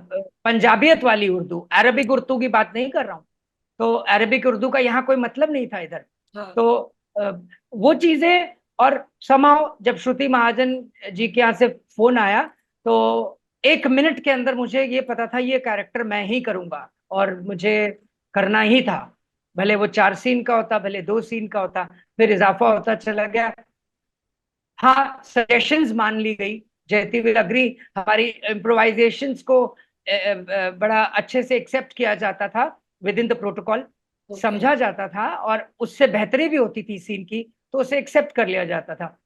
[SPEAKER 3] पंजाबियत वाली उर्दू, अरबिक उर्दू की बात नहीं कर रहा हूँ, तो अरबिक उर्दू का यहाँ कोई मतलब नहीं था इधर,
[SPEAKER 2] हाँ
[SPEAKER 3] तो वो चीजें, और समाव जब श्रुति महाजन जी के यहाँ से फोन आया, तो 1 मिनट के अंदर मुझे ये पता था ये कैरेक्टर मैं ही करूंगा, और मुझे करना ही था, भले वो 4 सीन का होता, भले 2 सीन का होता, फिर इजाफा होता चला गया। हाँ, सजेशंस मान ली गई, जयती विल अग्री, हमारी इम्प्रोवाइजेशंस को बड़ा अच्छे से एक्सेप्ट किया जाता था विद इन द प्रोटोकॉल, समझा जाता था, और उससे बेहतरी भी होती थी सीन की, तो उसे एक्सेप्ट कर लिया जाता था।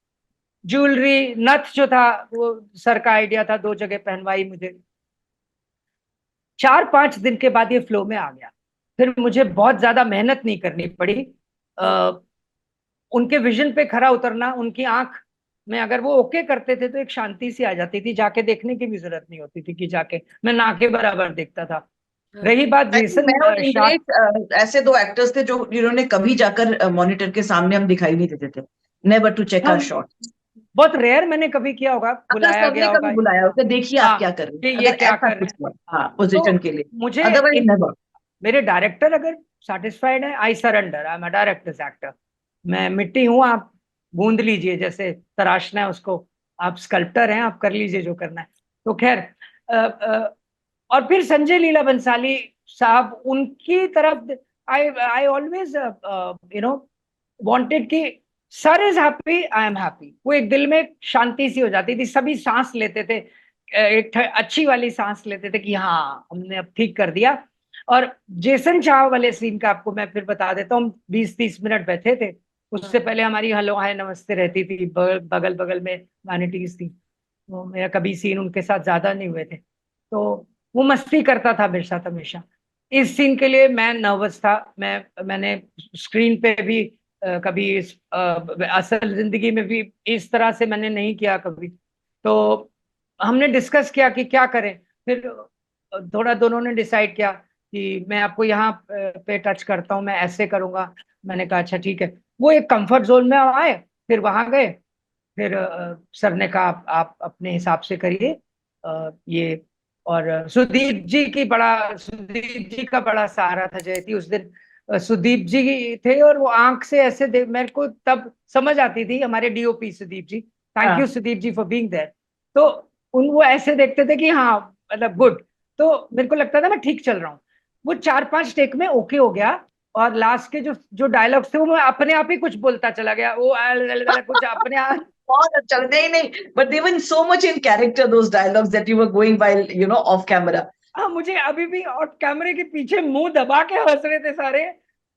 [SPEAKER 3] ज्वेलरी, नथ जो था वो सर का आइडिया था, 2 जगह पहनवाई मुझे, 4-5 दिन के बाद ये फ्लो में आ गया, फिर मुझे बहुत ज्यादा मेहनत नहीं करनी पड़ी, उनके विजन पे खरा उतरना, उनकी आंख में अगर वो ओके करते थे तो एक शांति सी आ जाती थी, जाके देखने की भी जरूरत नहीं होती थी कि जाके मैं ना के बराबर देखता था। रही बात
[SPEAKER 1] I think
[SPEAKER 3] जेसन
[SPEAKER 1] मैं और इंद्रेश ऐसे 2 एक्टर्स थे जो जिन्होंने कभी जाकर मॉनिटर के सामने हम दिखाई नहीं देते थे, never to check our shot,
[SPEAKER 3] बहुत रेयर मैंने कभी किया होगा,
[SPEAKER 1] अगर
[SPEAKER 3] बुलाया
[SPEAKER 1] सबने
[SPEAKER 3] गया
[SPEAKER 1] कभी
[SPEAKER 3] होगा,
[SPEAKER 1] बुलाया होगा, देखिए आप
[SPEAKER 3] हाँ,
[SPEAKER 1] क्या कर रहे
[SPEAKER 3] कि
[SPEAKER 1] हैं,
[SPEAKER 3] ये
[SPEAKER 1] अगर
[SPEAKER 3] क्या
[SPEAKER 1] ऐसा
[SPEAKER 3] कर रहे
[SPEAKER 1] कुछ
[SPEAKER 3] हैं,
[SPEAKER 1] हुआ, हाँ, पोजीशन के लिए,
[SPEAKER 3] मुझे
[SPEAKER 1] अदरवाइज नेवर।
[SPEAKER 3] मेरे डायरेक्टर अगर सेटिस्फाइड है, I surrender, I am a directors actor, मैं मिट्टी हूं, आप गूंद लीजिए, जैसे तराशना है उसको, आप स्कल्प्टर हैं, आप कर लीजिए जो करना है। तो खैर, और फिर संजय लीला बंसाली साहब, उनकी तरफ आई आई ऑलवेज वांटेड कि sir is happy, I am happy, वो एक दिल में शांति सी हो जाती थी, सभी सांस लेते थे, एक अच्छी वाली सांस लेते थे कि हाँ हमने अब ठीक कर दिया। और जेसन शाह वाले सीन का आपको मैं फिर बता देता हूँ, 20-30 मिनट बैठे थे, उससे पहले हमारी हेलो हाय नमस्ते रहती थी, बगल बगल में वैनिटीज थी, वो मेरा कभी सीन उनके साथ ज्यादा नहीं हुए थे, तो वो मस्ती करता था मेरे साथ हमेशा। इस सीन के लिए मैं नर्वस था। मैंने स्क्रीन पे भी कभी असल जिंदगी में भी इस तरह से मैंने नहीं किया कभी। तो हमने डिस्कस किया कि क्या करें। फिर थोड़ा दोनों ने डिसाइड किया कि मैं आपको यहाँ पे टच करता हूँ, मैं ऐसे करूंगा। मैंने कहा अच्छा ठीक है। वो एक कंफर्ट जोन में आए, फिर वहां गए। फिर सर ने कहा आप अपने हिसाब से करिए ये। और सुदीप जी का बड़ा सहारा था जयती उस दिन। सुदीप जी थे और वो आंख से ऐसे देख, मेरे को तब समझ आती थी, हमारे DOP Sudeep ji, thank you
[SPEAKER 1] हाँ
[SPEAKER 3] Sudeep ji for being there. तो उन वो ऐसे देखते थे कि हाँ मतलब गुड। तो मेरे को लगता था मैं ठीक चल रहा हूँ। वो 4-5 टेक में ओके हो गया। और लास्ट के जो जो डायलॉग्स थे वो मैं अपने आप ही कुछ बोलता चला गया, वो कुछ अपने आप।
[SPEAKER 1] बहुत अच्छा, नहीं नहीं, but they were so much in character, those dialogues that you were going while, you know, off camera.
[SPEAKER 3] हाँ, मुझे अभी भी और कैमरे के पीछे मुंह दबा के हंस रहे थे सारे,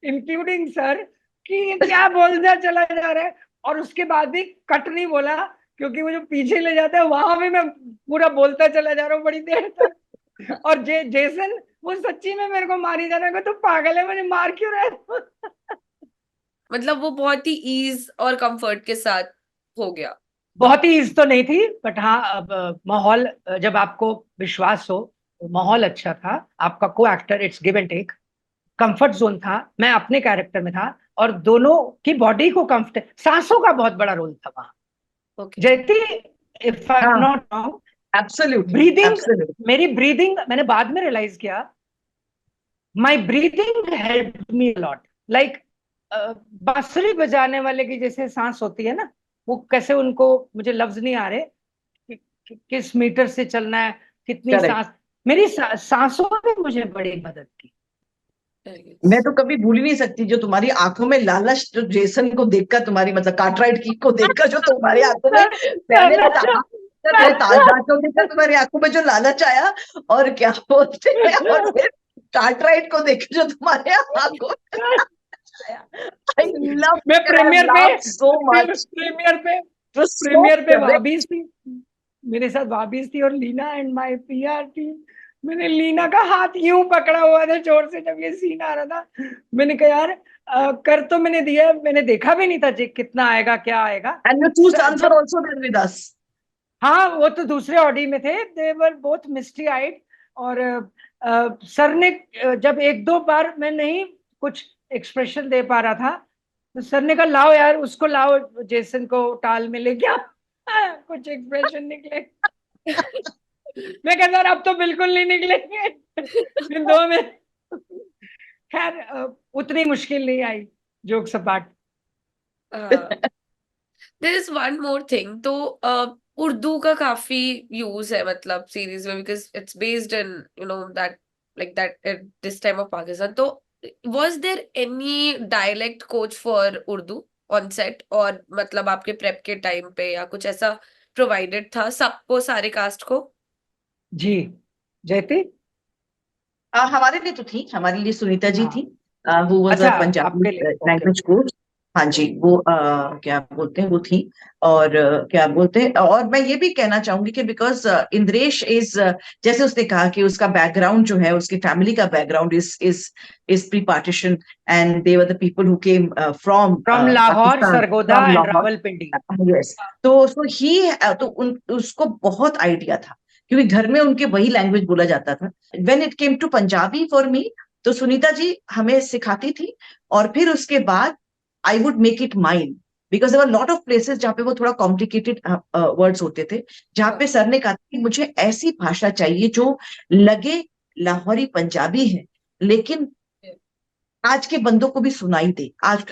[SPEAKER 3] इंक्लूडिंग सर, कि ये क्या बोलता चला जा रहा है। और उसके बाद भी कट नहीं बोला, क्योंकि वो जो पीछे ले जाता है वहां भी मैं पूरा बोलता चला जा रहा हूँ बड़ी देर तक। और जेसन वो सच्ची में मेरे को मारी जा रहा है, तू पागल है, मुझे मार क्यों रहा है।
[SPEAKER 2] मतलब वो बहुत ही ईज और कंफर्ट के साथ हो गया।
[SPEAKER 3] बहुत ही ईज तो नहीं थी, बट हाँ अब माहौल जब आपको विश्वास हो, तो माहौल अच्छा था। आपका को actor, it's give and take. Comfort zone था, मैं अपने कैरेक्टर में था। और दोनों की बॉडी को कंफर्ट, सांसों का बहुत बड़ा रोल था वहां।
[SPEAKER 2] Okay.
[SPEAKER 3] Jayati, if I am
[SPEAKER 1] हाँ,
[SPEAKER 3] not wrong,
[SPEAKER 1] absolutely,
[SPEAKER 3] breathing,
[SPEAKER 1] absolutely.
[SPEAKER 3] मेरी ब्रीदिंग मैंने बाद में रियलाइज किया, my breathing help me lot. Like बांसुरी बजाने वाले की जैसे सांस होती है ना, वो कैसे उनको, मुझे लफ्ज नहीं आ रहे किस मीटर से चलना है, कितनी
[SPEAKER 1] Correct.
[SPEAKER 3] सांस। मेरी सांसों ने मुझे बड़ी मदद की।
[SPEAKER 1] मैं तो कभी भूल ही नहीं सकती जो तुम्हारी आंखों में लालच, जो जेसन को देखकर, तुम्हारी मतलब कार्टराइट की को देखकर जो तुम्हारी आंखों में, मैंने तेरे ताजदार को देखकर तुम्हारी आंखों में जो लालच आया, और क्या बोलते हैं, और फिर कार्टराइट को देखकर जो तुम्हारे आंखों में आया। आई लव,
[SPEAKER 3] मैं
[SPEAKER 1] I love so much
[SPEAKER 3] premiere पे
[SPEAKER 1] टू सो
[SPEAKER 3] प्रीमियर पे
[SPEAKER 1] करेक्ट।
[SPEAKER 3] वाबीज थी, मेरे साथ वाबीज थी और Leena and my PR team. मैंने लीना का हाथ यूं पकड़ा हुआ था जोर से जब ये सीन आ रहा था। मैंने कहा यार कर तो मैंने दिया, मैंने देखा भी नहीं था जी कितना आएगा क्या आएगा।
[SPEAKER 1] And your two sons were
[SPEAKER 3] जब,
[SPEAKER 1] आल्सो देयर विद अस।
[SPEAKER 3] हाँ वो तो दूसरे ऑडी में थे, दे वर बोथ मिस्टी आइड। और सर ने जब एक दो बार मैं नहीं कुछ एक्सप्रेशन दे पा रहा था, तो सर ने कहा लाओ यार उसको लाओ, जेसन को टाल में ले गया। कुछ एक्सप्रेशन निकले। मैं कहता यार अब तो बिल्कुल नहीं निकलेंगे इन दो में। खैर उतनी मुश्किल नहीं आई, जोक सपाट।
[SPEAKER 2] There is one more thing, तो उर्दू का काफी यूज है मतलब सीरीज में, because it's based in you know that like that at this time of Pakistan. तो was there any dialect coach for Urdu on set, और मतलब आपके प्रेप के टाइम पे या कुछ ऐसा प्रोवाइडेड था सबको, सारे कास्ट को?
[SPEAKER 3] जी जयती।
[SPEAKER 1] हमारे लिए तो थी, हमारे लिए सुनीता जी
[SPEAKER 3] हाँ
[SPEAKER 1] थी, हु वाज
[SPEAKER 3] अच्छा,
[SPEAKER 1] अ पंजाबी
[SPEAKER 3] आपके लिए ओके।
[SPEAKER 1] Language coach. हाँ जी, वो क्या बोलते हैं, वो थी। और क्या बोलते हैं, और मैं ये भी कहना चाहूंगी कि बिकॉज इंद्रेश इज, जैसे उसने कहा कि उसका बैकग्राउंड जो है, उसकी फैमिली का background is pre partition, and they were the people who came from
[SPEAKER 3] from Lahore,
[SPEAKER 1] Pakistan,
[SPEAKER 3] Sargodha
[SPEAKER 1] from
[SPEAKER 3] and
[SPEAKER 1] Lahore.
[SPEAKER 3] Rawalpindi.
[SPEAKER 1] Yes. तो ही, तो उसको बहुत आइडिया था, क्योंकि घर में उनके वही लैंग्वेज बोला जाता था। When it came to Punjabi for me, तो सुनीता जी हमें सिखाती थी। और फिर उसके बाद I would make it mine, because there were lot of places जहाँ पे वो थोड़ा कॉम्प्लिकेटेड वर्ड्स होते थे, जहाँ पे सर ने कहा कि मुझे ऐसी भाषा चाहिए जो लगे लाहौरी पंजाबी है, लेकिन आज के बंदों को भी सुनाई दे,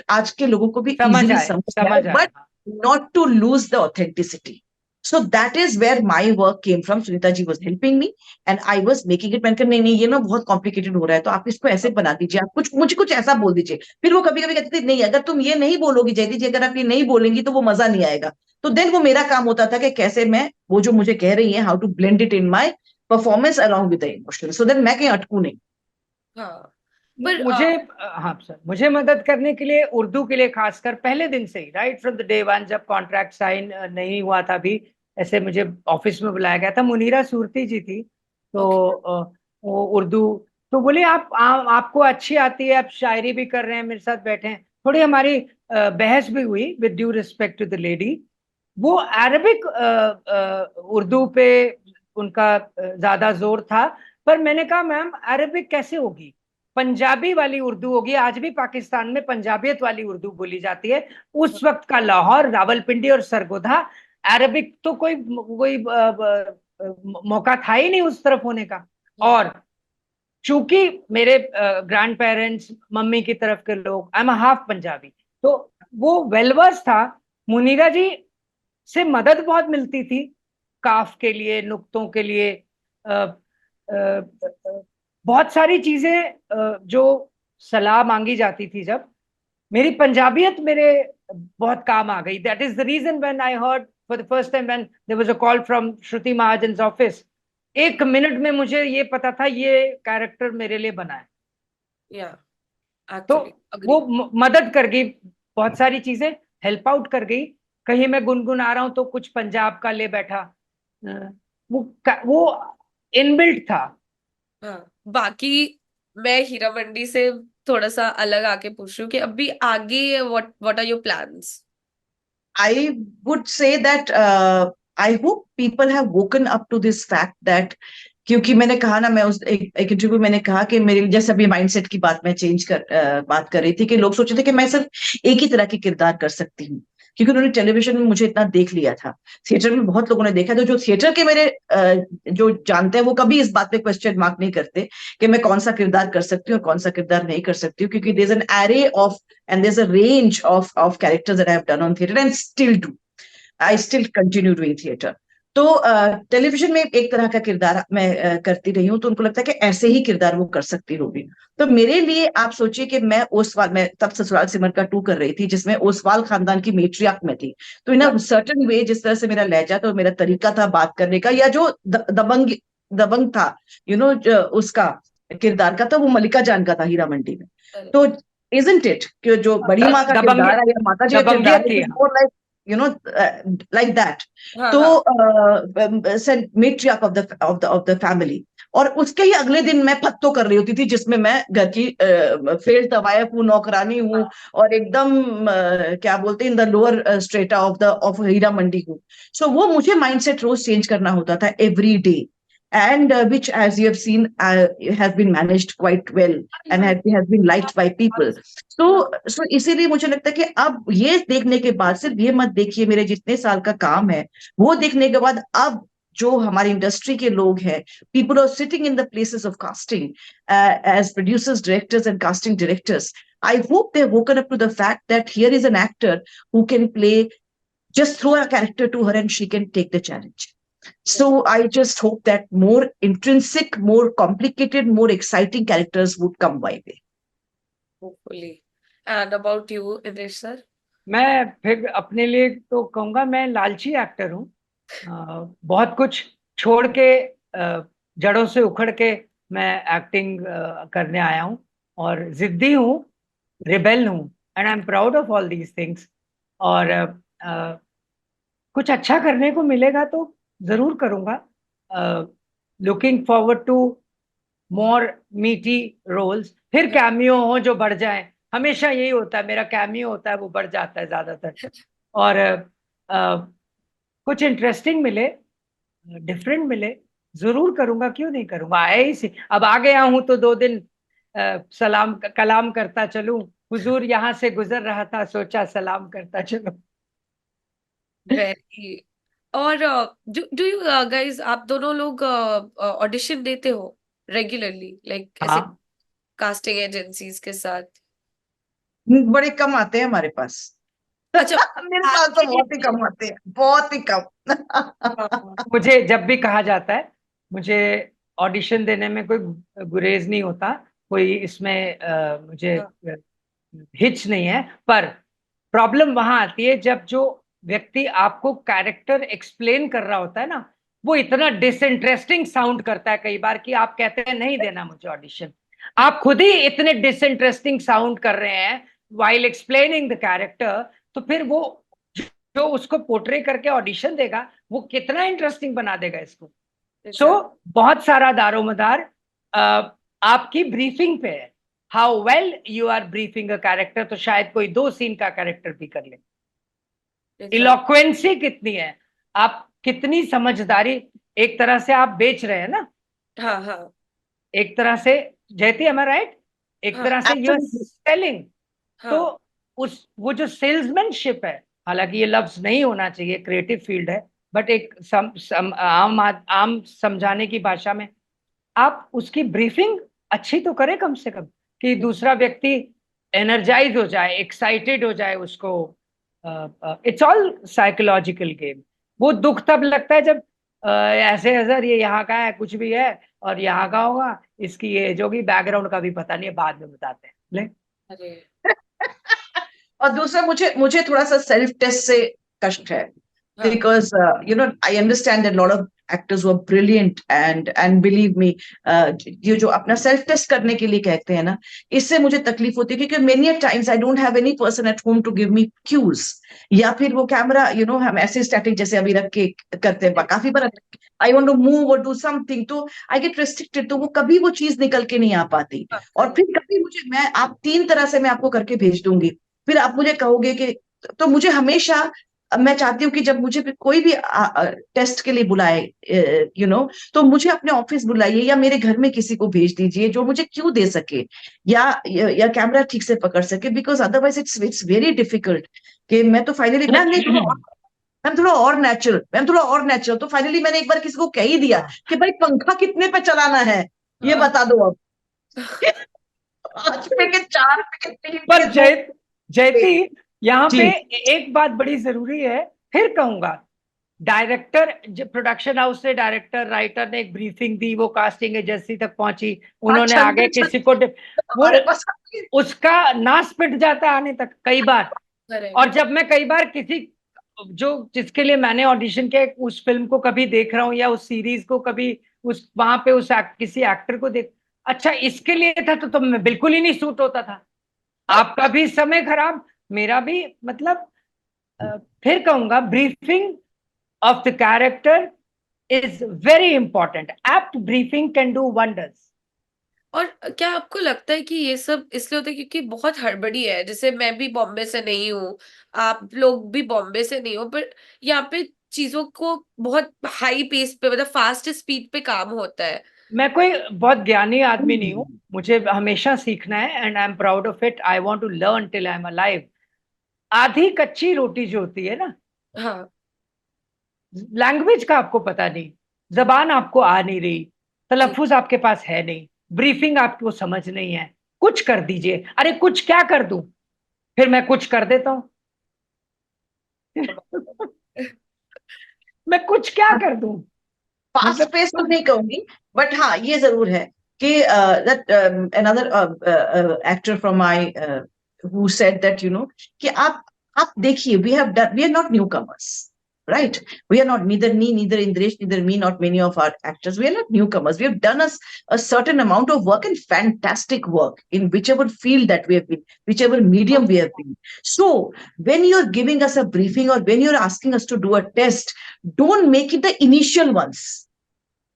[SPEAKER 1] आज के लोगों को भी
[SPEAKER 3] समझ
[SPEAKER 1] इजीली
[SPEAKER 3] आए,
[SPEAKER 1] समझ आए,
[SPEAKER 3] समझ आए
[SPEAKER 1] बट
[SPEAKER 3] हाँ।
[SPEAKER 1] not to lose the authenticity. So that is where my work came from. Sunita ji was helping me and I was making it. मैंने कहा नहीं नहीं, ये ना बहुत कॉम्प्लिकेटेड हो रहा है, तो आप इसको ऐसे बना दीजिए, आप कुछ मुझे कुछ ऐसा बोल दीजिए। फिर वो कभी कभी कहती थी नहीं, अगर तुम ये नहीं बोलोगी जयदी जी, अगर आप ये नहीं बोलेंगी तो वो मजा नहीं आएगा। तो देन वो मेरा काम होता था कि कैसे मैं वो जो मुझे कह रही है, how to blend it in my performance along with the emotion, so then मैं कहीं अटकू नहीं।
[SPEAKER 2] हाँ पर
[SPEAKER 3] मुझे हाँ सर, मुझे मदद करने के लिए उर्दू के लिए खासकर पहले दिन से ही, right from the day one, जब कॉन्ट्रैक्ट साइन नहीं हुआ था अभी, ऐसे मुझे ऑफिस में बुलाया गया था, मुनीरा सूरती जी थी, तो वो उर्दू, तो बोले आपको अच्छी आती है, आप शायरी भी कर रहे हैं, मेरे साथ बैठे हैं, थोड़ी हमारी बहस भी हुई with due respect to the lady. वो अरबिक उर्दू पे उनका ज्यादा जोर था, पर मैंने कहा मैम अरबिक कैसे होगी, पंजाबी वाली उर्दू होगी, आज भी पाकिस्तान में पंजाबियत वाली उर्दू बोली जाती है। उस वक्त का लाहौर, रावलपिंडी और सरगोधा, अरबिक तो कोई कोई मौका था ही नहीं उस तरफ होने का। और चूंकि मेरे ग्रैंड पेरेंट्स, मम्मी की तरफ के लोग, आई एम हाफ पंजाबी, तो वो वेलवर्स था। मुनीरा जी से मदद बहुत मिलती थी, काफ के लिए, नुक्तों के लिए, बहुत सारी चीजें जो सलाह मांगी जाती थी, जब मेरी पंजाबियत मेरे बहुत काम आ गई। That is the reason when I heard for the first time when there was a call from Shruti Mahajan's office, 1 minute में मुझे ये पता था ये कैरेक्टर मेरे लिए बना है।
[SPEAKER 2] Yeah,
[SPEAKER 3] तो
[SPEAKER 2] actually, agree.
[SPEAKER 3] वो मदद कर गई, बहुत सारी चीजें हेल्प आउट कर गई। कहीं मैं गुनगुना रहा हूं तो कुछ पंजाब का ले बैठा, वो इनबिल्ट था।
[SPEAKER 2] हाँ, बाकी मैं हीरा मंडी से थोड़ा सा अलग आके पूछ रही हूँ कि अभी आगे what are your plans?
[SPEAKER 1] I would say that I hope people have woken up to this fact that, क्योंकि मैंने कहा ना, मैं उस एक इंटरव्यू मैंने कहा कि मेरे जैसे अभी माइंडसेट की बात मैं बात कर रही थी कि लोग सोचे थे कि मैं सिर्फ एक ही तरह के किरदार कर सकती हूँ, क्योंकि उन्होंने टेलीविजन में मुझे इतना देख लिया था। थिएटर में बहुत लोगों ने देखा, तो जो थिएटर के मेरे जो जानते हैं वो कभी इस बात पे क्वेश्चन मार्क नहीं करते कि मैं कौन सा किरदार कर सकती हूँ और कौन सा किरदार नहीं कर सकती हूँ, क्योंकि there is an array of and there's a range of characters that I have done on theater and still do. I still continue doing theater. तो टेलीविजन में एक तरह का किरदार मैं करती रही हूँ, तो उनको लगता है कि ऐसे ही किरदार वो कर सकती होगी। तो मेरे लिए आप सोचिए कि मैं ओसवाल, मैं तब ससुराल सिमर का 2 कर रही थी, जिसमें ओसवाल खानदान की मेट्रियार्क में थी। तो इन सर्टेन वे, जिस तरह से मेरा लहजा था, मेरा तरीका था बात करने का, या जो दबंग था, उसका किरदार का, तो वो मल्लिका जान का था हीरा मंडी में। तो isn't it कि जो बड़ी माँ का किरदार है या माता जी का किरदार है, more like like that. तो matriarch of the family, और उसके ही अगले दिन मैं फत्तो कर रही होती थी, जिसमें मैं घर की फेल तवायफ हूँ, नौकरानी हूँ, और एकदम क्या बोलते हैं, in the lower strata of Heera Mandi हूँ। सो वो मुझे माइंडसेट रोज चेंज करना होता था every day, and which, as you have seen, has been managed quite well and has been liked by people. So इसीलिए मुझे लगता है कि अब ये देखने के बाद, सिर्फ ये मत देखिए मेरे जितने साल का काम है, वो देखने के बाद अब जो हमारी इंडस्ट्री के लोग हैं, people are sitting in the places of casting as producers, directors and casting directors. I hope they've woken up to the fact that here is an actor who can play, just throw a character to her and she can take the challenge. So I just hope that more intrinsic, more complicated, more exciting characters would come my way.
[SPEAKER 2] Hopefully. And about you, Idrish sir?
[SPEAKER 3] मैं फिर अपने लिए तो कहूंगा, मैं लालची एक्टर हूँ। बहुत कुछ छोड़ के, जड़ों से उखड़ के मैं एक्टिंग करने आया हूँ, और जिद्दी हूँ, रिबेल हूँ, and I am proud of all these things. और कुछ अच्छा करने को मिलेगा तो जरूर करूंगा। लुकिंग फॉरवर्ड टू मोर मीटी रोल्स, फिर कैमियो हो जो बढ़ जाए, हमेशा यही होता है, मेरा कैमियो होता है वो बढ़ जाता है ज्यादातर। और कुछ इंटरेस्टिंग मिले, डिफरेंट मिले, जरूर करूंगा, क्यों नहीं करूंगा। आए ही से अब आ गया हूं तो 2 दिन सलाम कलाम करता चलूं, हुजूर यहाँ से गुजर रहा था, सोचा सलाम करता चलूं।
[SPEAKER 2] Very. और डू यू गाइस, आप दोनों लोग ऑडिशन देते हो रेगुलरली, लाइक ऐसे
[SPEAKER 3] हाँ,
[SPEAKER 2] कास्टिंग एजेंसीज के साथ?
[SPEAKER 1] बड़े कम आते हैं हमारे पास।
[SPEAKER 2] अच्छा।
[SPEAKER 1] मेरे पास तो बहुत ही कम आते हैं, बहुत ही कम।
[SPEAKER 3] मुझे जब भी कहा जाता है, मुझे ऑडिशन देने में कोई गुरेज नहीं होता, कोई इसमें मुझे हिच नहीं है। पर प्रॉब्लम वहां आती है जब जो व्यक्ति आपको कैरेक्टर एक्सप्लेन कर रहा होता है ना, वो इतना डिसइंटरेस्टिंग साउंड करता है कई बार कि आप कहते हैं नहीं देना मुझे ऑडिशन। आप खुद ही इतने डिसइंटरेस्टिंग साउंड कर रहे हैं वाइल एक्सप्लेनिंग द कैरेक्टर, तो फिर वो जो उसको पोर्ट्रे करके ऑडिशन देगा, वो कितना इंटरेस्टिंग बना देगा इसको। सो
[SPEAKER 2] Exactly.
[SPEAKER 3] बहुत सारा दारोमदार आपकी ब्रीफिंग पे है। How well you are briefing a character, तो शायद कोई 2 सीन का कैरेक्टर भी कर ले।
[SPEAKER 2] Exactly.
[SPEAKER 3] इलोक्वेंसी कितनी है, आप कितनी समझदारी, एक तरह से आप बेच रहे हैं ना,
[SPEAKER 2] हाँ हाँ
[SPEAKER 3] एक तरह से, जयती एम आई राइट, एक
[SPEAKER 2] हाँ
[SPEAKER 3] तरह से यू आर
[SPEAKER 1] Absolutely.
[SPEAKER 3] सेलिंग। तो
[SPEAKER 2] हाँ
[SPEAKER 3] उस वो जो सेल्समैनशिप है, हालांकि ये लफ्ज नहीं होना चाहिए, क्रिएटिव फील्ड है, बट एक आम समझाने की भाषा में आप उसकी ब्रीफिंग अच्छी तो करें कम से कम, कि दूसरा व्यक्ति एनर्जाइज हो जाए, एक्साइटेड हो जाए उसको। It's all psychological game. वो दुख तब लगता है जब ऐसे है सर, ये यहाँ का है, कुछ भी है और यहाँ का होगा, इसकी ये जो भी बैकग्राउंड का भी पता नहीं है, बाद में बताते हैं ले।
[SPEAKER 2] अरे
[SPEAKER 1] और दूसरा, मुझे मुझे थोड़ा सा सेल्फ टेस्ट से कष्ट है,
[SPEAKER 2] हाँ
[SPEAKER 1] because I understand that a lot of actors were brilliant, and believe me, ये जो अपना सेल्फ टेस्ट करने के लिए कहते हैं ना, इससे मुझे तकलीफ होती है, क्योंकि many a times I don't have any person at home to give me cues, या फिर वो कैमरा हम ऐसे स्टैटिक जैसे अभी रख के करते हैं काफी बार, आई वांट टू मूव और डू समथिंग, तो आई गेट रेस्ट्रिक्टेड, तो वो कभी वो चीज निकल के नहीं आ पाती।
[SPEAKER 2] हाँ
[SPEAKER 1] और फिर कभी आप 3 तरह से मैं आपको करके भेज दूंगी, फिर आप मुझे कहोगे कि, तो मुझे हमेशा, मैं चाहती हूँ कि जब मुझे भी कोई भी टेस्ट के लिए बुलाए, तो मुझे अपने ऑफिस बुलाइए या मेरे घर में किसी को भेज दीजिए जो मुझे क्यों दे सके, या कैमरा ठीक से पकड़ सके, because otherwise it's very difficult, कि मैं तो फाइनली मैम थोड़ा और नेचुरल, तो फाइनली मैंने एक बार किसी को कह ही दिया कि भाई पंखा कितने पे चलाना है, ये
[SPEAKER 2] हाँ
[SPEAKER 1] बता दो अब। 5 पे के 4 पे के 3 पे के
[SPEAKER 3] पर
[SPEAKER 1] 2 पे।
[SPEAKER 3] जयती, यहाँ पे
[SPEAKER 1] जी।
[SPEAKER 3] एक बात बड़ी जरूरी है, फिर कहूंगा, डायरेक्टर, प्रोडक्शन हाउस से डायरेक्टर राइटर ने एक ब्रीफिंग दी, वो कास्टिंग एजेंसी तक पहुंची, उन्होंने
[SPEAKER 1] अच्छा,
[SPEAKER 3] आगे किसी को वो
[SPEAKER 1] हमारे पास
[SPEAKER 3] उसका नाश पिट जाता है आने तक कई बार।
[SPEAKER 2] करेक्ट
[SPEAKER 3] और जब मैं कई बार किसी जो जिसके लिए मैंने ऑडिशन किया, उस फिल्म को कभी देख रहा हूँ या उस सीरीज को कभी, उस वहां पे उस किसी एक्टर को देख, अच्छा इसके लिए था तो मैं बिल्कुल ही नहीं सूट होता था। आपका भी समय खराब, मेरा भी, मतलब फिर कहूंगा briefing of the character is very important. Apt briefing can do wonders.
[SPEAKER 2] और क्या आपको लगता है कि ये सब इसलिए होता है क्योंकि बहुत हड़बड़ी है? जैसे मैं भी बॉम्बे से नहीं हूँ, आप लोग भी बॉम्बे से नहीं हो, पर यहाँ पे चीजों को बहुत हाई पेस पे, मतलब फास्ट स्पीड पे काम होता है।
[SPEAKER 3] मैं कोई बहुत ज्ञानी आदमी नहीं हूँ, मुझे हमेशा सीखना है, and I am proud of it, I want to learn till I am alive. आधी कच्ची रोटी जो होती है ना,
[SPEAKER 2] हाँ
[SPEAKER 3] लैंग्वेज का आपको पता नहीं, जबान आपको आ नहीं रही,
[SPEAKER 2] जी
[SPEAKER 3] तलफ्फुज आपके पास है नहीं, ब्रीफिंग आपको समझ नहीं है, कुछ कर दीजिए। अरे कुछ क्या कर दूं, फिर मैं कुछ कर देता हूं। मैं कुछ क्या कर दूं,
[SPEAKER 1] फास्ट
[SPEAKER 3] मतलब
[SPEAKER 1] पेस तो नहीं कहूंगी, बट हाँ ये जरूर है कि that another actor from my who said that कि आप देखिए, we are not newcomers, right? We are not, neither Indresh, neither me, not many of our actors, we are not newcomers. We have done a certain amount of work, and fantastic work in whichever field that we have been, whichever medium we have been. So when you're giving us a briefing, or when you're asking us to do a test, don't make it the initial ones.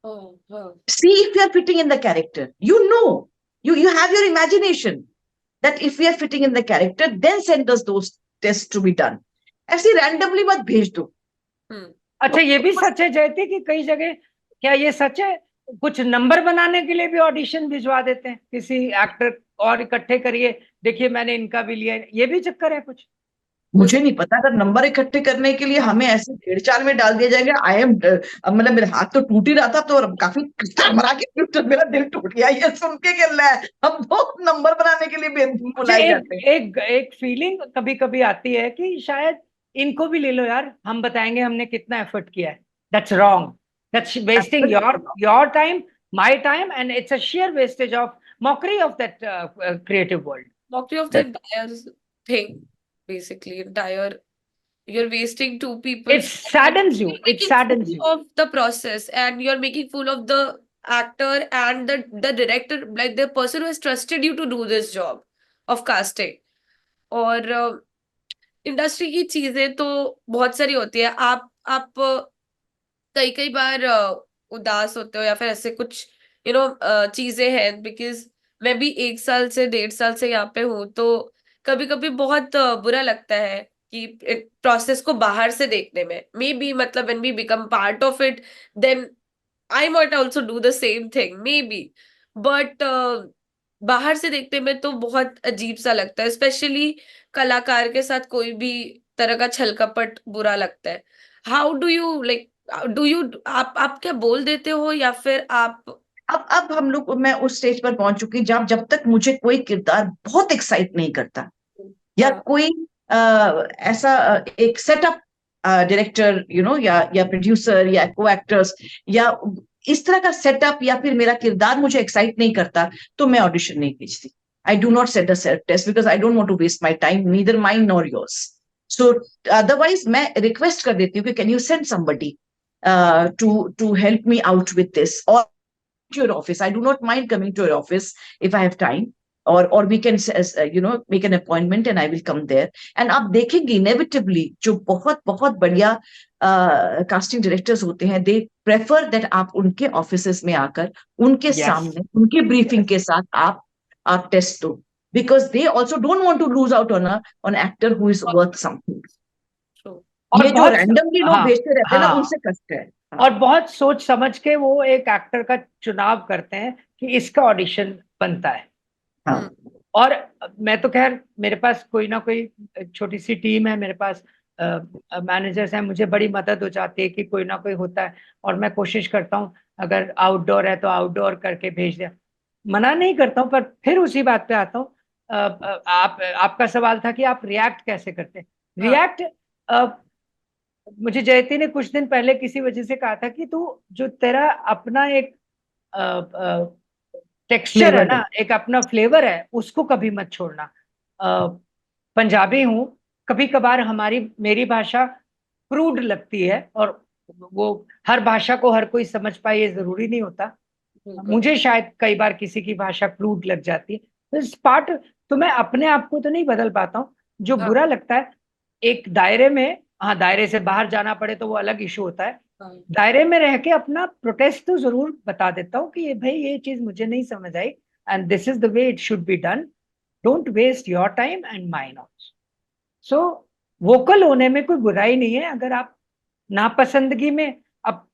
[SPEAKER 2] हाँ
[SPEAKER 1] See if you are fitting in the character. You have your imagination that if we are fitting in the character, then send us those tests to be done. ऐसे randomly मत भेज दो।
[SPEAKER 3] अच्छा ये भी सच है जयती कि कई जगह, क्या ये सच है, कुछ नंबर बनाने के लिए भी ऑडिशन भिजवा देते हैं किसी एक्टर, और इकट्ठे करिए, देखिए मैंने इनका भी लिया है, ये भी चक्कर है कुछ?
[SPEAKER 1] मुझे नहीं पता, अगर नंबर इकट्ठे करने के लिए हमें ऐसे भेड़ चाल में डाल दिया जाएगा, मतलब मेरा हाथ तो टूट ही रहा था, तो काफी मरा के मेरा दिल टूट गया ये सुन के कि हम तो नंबर बनाने के लिए
[SPEAKER 3] मुझे
[SPEAKER 1] बुलाए
[SPEAKER 3] एक
[SPEAKER 1] जाते हैं।
[SPEAKER 3] एक एक फीलिंग कभी कभी आती है कि शायद इनको भी ले लो यार, हम बताएंगे हमने कितना एफर्ट किया है। That's wrong, that's wasting your time, my time, and it's a share wastage of mockery of that creative world.
[SPEAKER 2] mockery of the entire thing, basically entire, you're wasting two
[SPEAKER 3] It
[SPEAKER 2] people's time.
[SPEAKER 3] saddens you,
[SPEAKER 2] You're
[SPEAKER 3] it
[SPEAKER 2] making
[SPEAKER 3] saddens
[SPEAKER 2] fool
[SPEAKER 3] you.
[SPEAKER 2] of the process, and you're making fool of the actor and the director, like the person who has trusted you to do this job of casting. और इंडस्ट्री की चीजें तो बहुत सारी होती है। आप कई कई बार उदास होते हो या फिर ऐसे कुछ चीजें हैं, बिकॉज मैं भी 1 साल से 1.5 साल से यहाँ पे हूँ, तो कभी कभी बहुत बुरा लगता है कि प्रोसेस को बाहर से देखने में, मे बी मतलब when we become part of it, then I might also do the same thing maybe, but बाहर से देखने में तो बहुत अजीब सा लगता है, स्पेशली कलाकार के साथ कोई भी तरह का छल कपट बुरा लगता है। How do you like, do you, आप क्या बोल देते हो या फिर आप?
[SPEAKER 1] अब हम लोग, मैं उस स्टेज पर पहुंच चुकी जब जब तक मुझे कोई किरदार बहुत एक्साइट नहीं करता, या
[SPEAKER 2] हाँ,
[SPEAKER 1] कोई ऐसा एक सेटअप डायरेक्टर या प्रोड्यूसर या को एक्टर्स या इस तरह का सेटअप या फिर मेरा किरदार मुझे एक्साइट नहीं करता, तो मैं ऑडिशन नहीं भेजती। I do not set the self test because I don't want to waste my time, neither mine nor yours. So otherwise मैं रिक्वेस्ट कर देती हूँ कि can you send somebody to help me out with this, और to your office. I do not mind coming to your office if I have time, or we can make an appointment and I will come there. And आप देखेंगे inevitably जो बहुत बहुत बढ़िया कास्टिंग डायरेक्टर्स होते हैं, दे प्रेफर दैट आप उनके ऑफिसेस में आकर उनके
[SPEAKER 3] Yes.
[SPEAKER 1] सामने उनके ब्रीफिंग के साथ आप टेस्ट दो, because they also don't want to lose out on an actor who is worth something.
[SPEAKER 2] true.
[SPEAKER 3] और
[SPEAKER 1] ये जो
[SPEAKER 3] बहुत
[SPEAKER 1] रैंडमली लोग
[SPEAKER 3] हाँ
[SPEAKER 1] भेजते रहते हैं ना,
[SPEAKER 3] हाँ
[SPEAKER 1] उनसे कष्ट है।
[SPEAKER 3] और बहुत सोच समझ के वो एक एक्टर का चुनाव करते हैं कि इसका ऑडिशन बनता है।
[SPEAKER 1] हाँ,
[SPEAKER 3] और मैं तो खैर, मेरे पास कोई ना कोई छोटी सी टीम है, मेरे पास मैनेजर्स हैं, मुझे बड़ी मदद हो जाती है कि कोई ना कोई होता है, और मैं कोशिश करता हूँ अगर आउटडोर है तो आउटडोर करके भेज दिया, मना नहीं करता हूँ। पर फिर उसी बात पे आता हूँ, आपका सवाल था कि आप रिएक्ट कैसे करते हैं।
[SPEAKER 2] हाँ।
[SPEAKER 3] रिएक्ट, मुझे जयती ने कुछ दिन पहले किसी वजह से कहा था कि तू जो तेरा अपना एक टेक्सचर है
[SPEAKER 1] फ्लेवर
[SPEAKER 3] ना, एक अपना फ्लेवर है, उसको कभी मत छोड़ना। पंजाबी हूँ, कभी कभार मेरी भाषा क्रूड लगती है, और वो हर भाषा को हर कोई समझ पाए ये जरूरी नहीं होता।
[SPEAKER 2] बिल्कुल।
[SPEAKER 3] मुझे शायद कई बार किसी की भाषा क्रूड लग जाती है, तो इस पार्ट, तो मैं अपने आप को तो नहीं बदल पाता हूँ। जो
[SPEAKER 2] हाँ,
[SPEAKER 3] बुरा लगता है एक दायरे में, हाँ दायरे से बाहर जाना पड़े तो वो अलग इशू होता है।
[SPEAKER 2] हाँ,
[SPEAKER 3] दायरे में रह के अपना प्रोटेस्ट तो जरूर बता देता हूँ कि ये भाई ये चीज मुझे नहीं समझ आई, and this is the way it should be done, don't waste your time and mine also. So vocal होने में कोई बुराई नहीं है। अगर आप नापसंदगी में, अब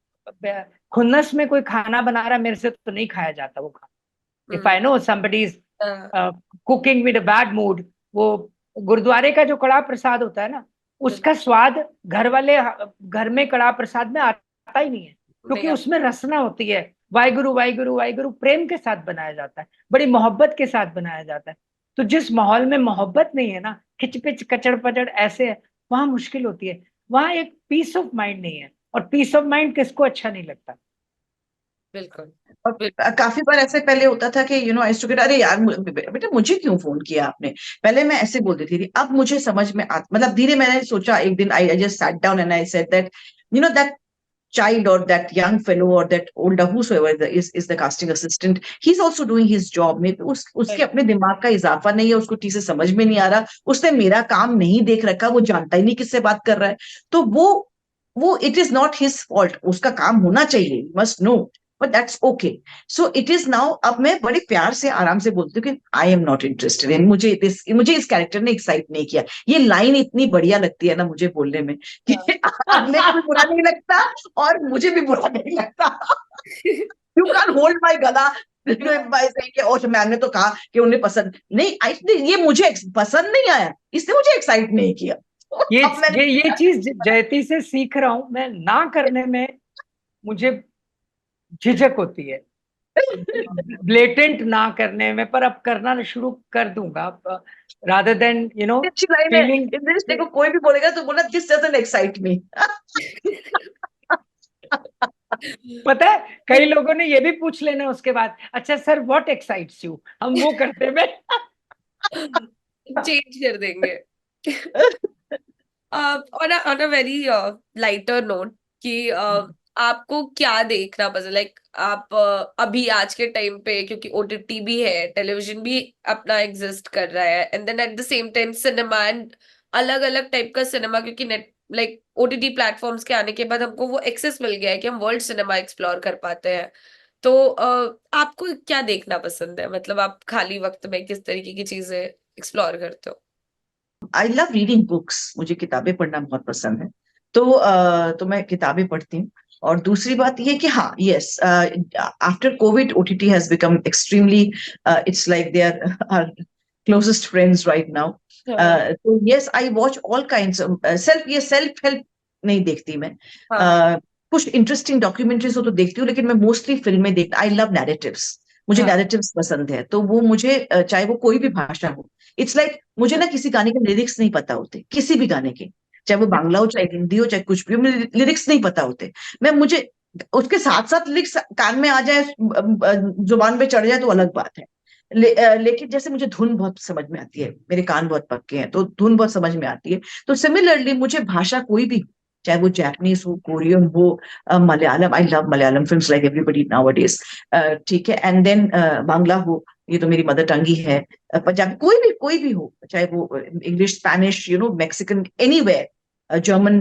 [SPEAKER 3] खुन्नस में कोई खाना बना रहा है, मेरे से तो नहीं खाया जाता वो खाना। If I know somebody is
[SPEAKER 2] हाँ,
[SPEAKER 3] cooking with a bad mood, वो गुरुद्वारे का जो कड़ा प्रसाद होता है ना, उसका स्वाद घर में कड़ा प्रसाद में आता ही नहीं है, क्योंकि
[SPEAKER 2] नहीं,
[SPEAKER 3] उसमें रसना होती है। वाहिगुरु वाहिगुरु वाहिगुरु प्रेम के साथ बनाया जाता है, बड़ी मोहब्बत के साथ बनाया जाता है। तो जिस माहौल में मोहब्बत नहीं है ना, खिचपिच कचड़ पचड़ ऐसे है, वहां मुश्किल होती है। वहां एक पीस ऑफ माइंड नहीं है, और पीस ऑफ माइंड किसको अच्छा नहीं लगता।
[SPEAKER 2] बिल्कुल।
[SPEAKER 1] और काफी बार ऐसे पहले होता था कि आई टू गेट, अरे यार बेटा मुझे क्यों फोन किया आपने, पहले मैं ऐसे बोल देती थी। अब मुझे समझ में मतलब धीरे मैंने सोचा, एक दिन I just sat down and I said that that child or that young fellow or that older whosoever is the casting assistant, he's also doing his job. maybe उसके अपने दिमाग का इजाफा नहीं है, उसको ठीक से समझ में नहीं आ रहा, उसने मेरा काम नहीं देख रखा, वो जानता ही नहीं किससे बात कर रहा है, तो वो it is not his fault, उसका काम होना चाहिए, must know, but that's okay. So it is now, अब मैं बड़े प्यार से आराम से बोलती हूँ कि I am not interested in, मुझे इस कैरेक्टर ने एक्साइट नहीं किया। ये लाइन इतनी बढ़िया लगती है ना मुझे बोलने में कि आपने को भी बुरा नहीं लगता और मुझे भी बुरा नहीं लगता। यू कैन होल्ड माई गला मैंने तो कहा कि उन्हें पसंद नहीं, ये मुझे पसंद नहीं आया, इसने मुझे एक्साइट नहीं किया।
[SPEAKER 3] ये चीज जयती से सीख रहा हूं मैं, ना करने में मुझे झिझक होती है, ब्लेटेंट ना करने में, पर अब करना शुरू कर दूंगा, रादर देन
[SPEAKER 1] अच्छी लाइन है,
[SPEAKER 3] फीलिंग।
[SPEAKER 1] इस रिश्ते को कोई भी बोलेगा तो बोलना दिस डजंट एक्साइट मी।
[SPEAKER 3] पता है कई लोगों ने ये भी पूछ लेना उसके बाद, अच्छा सर व्हाट एक्साइट्स यू, हम वो करते में
[SPEAKER 2] चेंज कर देंगे। On a very lighter note कि आपको क्या देखना पसंद, लाइक आप अभी आज के टाइम पे, क्योंकि ओटीटी भी है, टेलीविजन भी अपना एग्जिस्ट कर रहा है, and then at the same time cinema, and अलग अलग टाइप का सिनेमा, क्योंकि लाइक ओटीटी प्लेटफॉर्म्स के आने के बाद हमको वो एक्सेस मिल गया है कि हम वर्ल्ड सिनेमा एक्सप्लोर कर पाते हैं। तो आपको क्या देखना पसंद है, मतलब आप खाली वक्त में किस तरीके की चीजें एक्सप्लोर करते हो?
[SPEAKER 1] आई लव रीडिंग बुक्स, मुझे किताबें पढ़ना बहुत पसंद है। तो मैं किताबें पढ़ती हूँ। और दूसरी बात ये कि हाँ, yes, after COVID OTT has become extremely, it's like they are are closest friends right now.
[SPEAKER 2] हाँ
[SPEAKER 1] तो yes, I watch all kinds, self help नहीं देखती मैं।
[SPEAKER 2] हाँ
[SPEAKER 1] कुछ इंटरेस्टिंग डॉक्यूमेंट्रीज हो तो देखती हूँ, लेकिन मैं मोस्टली फिल्में देखती, आई लव नैरेटिव्स, मुझे
[SPEAKER 2] हाँ
[SPEAKER 1] नैरेटिव्स पसंद है। तो वो मुझे चाहे वो कोई भी भाषा हो, इट्स लाइक मुझे ना किसी गाने के लिरिक्स नहीं पता होते, किसी भी गाने के, चाहे वो बांग्ला हो, चाहे हिंदी हो, चाहे कुछ भी हो, मुझे लिरिक्स नहीं पता होते। मुझे उसके साथ साथ लिरिक्स कान में आ जाए, जुबान पे चढ़ जाए तो अलग बात है। लेकिन जैसे मुझे धुन बहुत समझ में आती है, मेरे कान बहुत पक्के हैं, तो धुन बहुत समझ में आती है। तो सिमिलरली मुझे भाषा कोई भी, चाहे वो जापानीज हो, कोरियन हो, Malayalam, I love Malayalam films like everybody nowadays, ठीक है, एंड देन बांग्ला हो, ये तो मेरी मदर टंग ही है, पंजाबी, कोई भी हो, चाहे वो English, Spanish, Mexican, anywhere, German,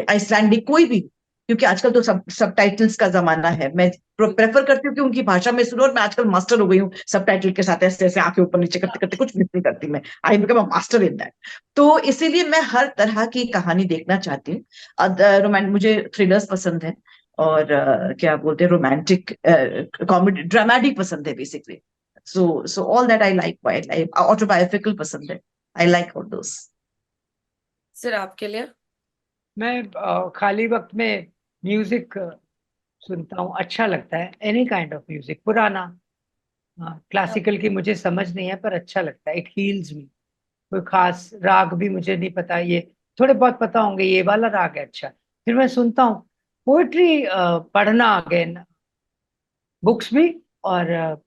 [SPEAKER 1] Icelandic, कोई भी, क्योंकि आजकल तो सबटाइटल्स का जमाना है। मैं प्रेफर करती हूँ कि उनकी भाषा में सुनो, और मैं आजकल मास्टर हो गई हूँ सबटाइटल के साथ, ऐसे ऐसे आंखें ऊपर नीचे करते करते, कुछ मिस नहीं करती मैं। I become a master in that. तो इसीलिए मैं हर तरह की कहानी देखना चाहती हूँ। मुझे थ्रिलर्स पसंद है, और क्या बोलते हैं, रोमांटिक, कॉमेडी, ड्रामेटिक पसंद है basically. So all that I like, autobiographical पसंद है, I like all those.
[SPEAKER 2] Sir आपके लिए?
[SPEAKER 3] मैं खाली वक्त में म्यूजिक सुनता हूँ, अच्छा लगता है। एनी काइंड ऑफ म्यूजिक, पुराना, क्लासिकल की मुझे समझ नहीं है पर अच्छा लगता है, इट हील्स मी। कोई खास राग भी मुझे नहीं पता, ये थोड़े बहुत पता होंगे, ये वाला राग है, अच्छा, फिर मैं सुनता हूँ। पोएट्री पढ़ना, अगेन बुक्स भी, और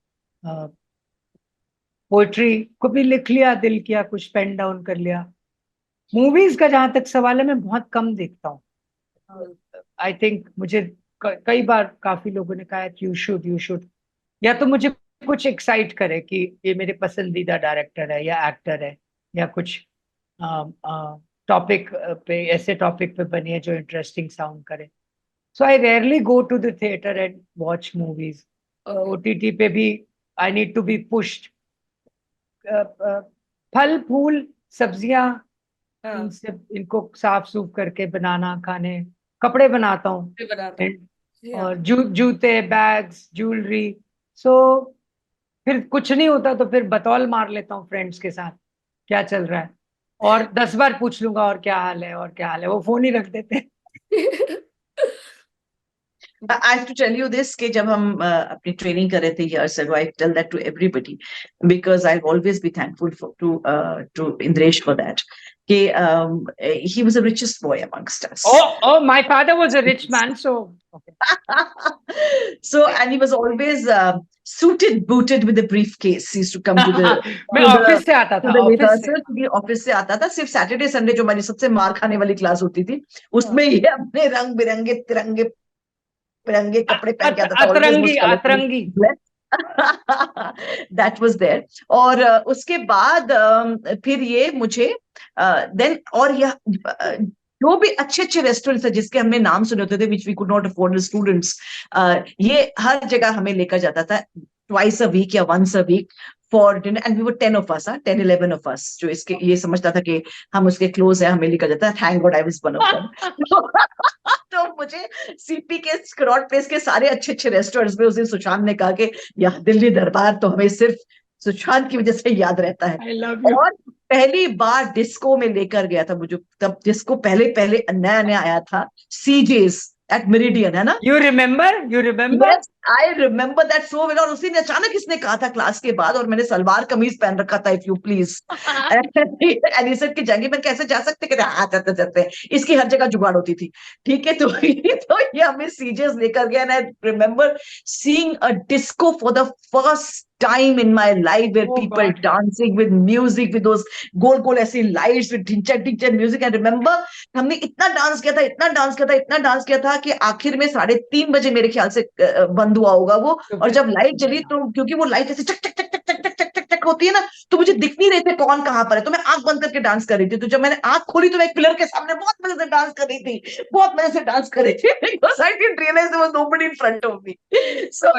[SPEAKER 3] पोएट्री को भी लिख लिया, दिल किया, कुछ पेन डाउन कर लिया। मूवीज का जहां तक सवाल है, मैं बहुत कम देखता हूँ। आई थिंक मुझे कई बार काफी लोगों ने कहा है कि यू शुड, या तो मुझे कुछ एक्साइट करे कि ये मेरे पसंदीदा डायरेक्टर है या एक्टर है, या कुछ टॉपिक पे, ऐसे टॉपिक पे बनी है जो इंटरेस्टिंग साउंड करे। So I rarely go to the theatre and watch movies. OTT पे भी I need to be pushed. फल फूल सब्जियां,
[SPEAKER 2] हाँ
[SPEAKER 3] इनसे, इनको साफ सूफ करके बनाना, खाने, कपड़े बनाता हूँ,
[SPEAKER 2] मैं बनाता हूँ।
[SPEAKER 3] और जूते, बैग्स, ज्वेलरी। सो फिर कुछ नहीं होता तो फिर बतौल मार लेता हूँ फ्रेंड्स के साथ, क्या चल रहा है, और 10 बार पूछ लूंगा और क्या हाल है, और क्या हाल है, वो फोन ही रख देते हैं।
[SPEAKER 1] I have to tell you this कि जब हम अपनी ट्रेनिंग कर रहे थे years ago, I tell that to everybody because I'll always be thankful to Indresh for that. कि he was the richest boy amongst us.
[SPEAKER 3] Oh, my father was a rich man, so okay.
[SPEAKER 1] So, and he was always suited, booted with a briefcase. He used to come to the
[SPEAKER 3] मैं
[SPEAKER 1] to the
[SPEAKER 3] ऑफिस से आता
[SPEAKER 1] to
[SPEAKER 3] था,
[SPEAKER 1] the
[SPEAKER 3] ऑफिस से।
[SPEAKER 1] rehearsal, क्योंकि ऑफिस से आता था। सिर्फ सैटरडे संडे जो हमारी सबसे मार खाने वाली क्लास होती थी, उसमें ये अपने रंग बिरंगे तिरंगे बिरंगे कपड़े पहन के आता था, ऑलवेज
[SPEAKER 3] अतरंगी,
[SPEAKER 1] मोस्ट कलरफुल
[SPEAKER 3] अतरंगी।
[SPEAKER 1] That was there. और उसके बाद फिर ये मुझे देन, और यह जो भी अच्छे अच्छे रेस्टोरेंट्स है जिसके हमने नाम सुने होते थे, which we could not afford students, ये हर जगह हमें लेकर जाता था, ट्वाइस अ वीक या once a week for dinner, and we were 10 of us, 10-11 of us, जो इसके ये समझता था कि हम उसके क्लोज है, हमें लेकर जाता है। Thank God I was one of them. तो मुझे सीपी के स्क्रॉट प्लेस के सारे अच्छे अच्छे रेस्टोरेंट्स में उस दिन सुशांत ने कहा कि यह दिल्ली दरबार तो हमें सिर्फ सुशांत की वजह से याद रहता है।
[SPEAKER 3] I love you.
[SPEAKER 1] और पहली बार डिस्को में लेकर गया था मुझे, तब डिस्को पहले पहले नया नया आया था, सीजेस एट मेरिडियन, है ना?
[SPEAKER 3] You remember?
[SPEAKER 1] Yes, I remember that so well। और उसी ने अचानक इसने कहा था क्लास के बाद, और मैंने सलवार कमीज पहन रखा था, इफ यू प्लीज। एनिसेट की जगह में कैसे जा सकते, कहते हाँ जाते जाते, इसकी हर जगह जुगाड़ होती थी, ठीक है। तो ये हमें सीजेस लेकर गया, and I remember seeing a disco for the first time in my life, where
[SPEAKER 3] Oh
[SPEAKER 1] people
[SPEAKER 3] God.
[SPEAKER 1] dancing with music, with those गोल गोल ऐसी lights, with Dhinchak Dhinchak music। I remember हमने इतना डांस किया था, इतना डांस किया था, इतना डांस किया था कि आखिर में 3:30 मेरे ख्याल से बंद हुआ होगा वो। और जब लाइट जली तो, क्योंकि वो लाइट ऐसे चक चक चक चक चक चक चक चक चक होती है ना, तो मुझे दिख नहीं रहे थे कौन कहाँ पर है, तो मैं आंख बंद करके डांस कर रही थी। तो जब मैंने आंख खोली तो मैं एक पिलर के सामने बहुत मजे से डांस कर रही थी, बहुत मजे से डांस कर रही थी, because I didn't realize there was nobody in front of me. So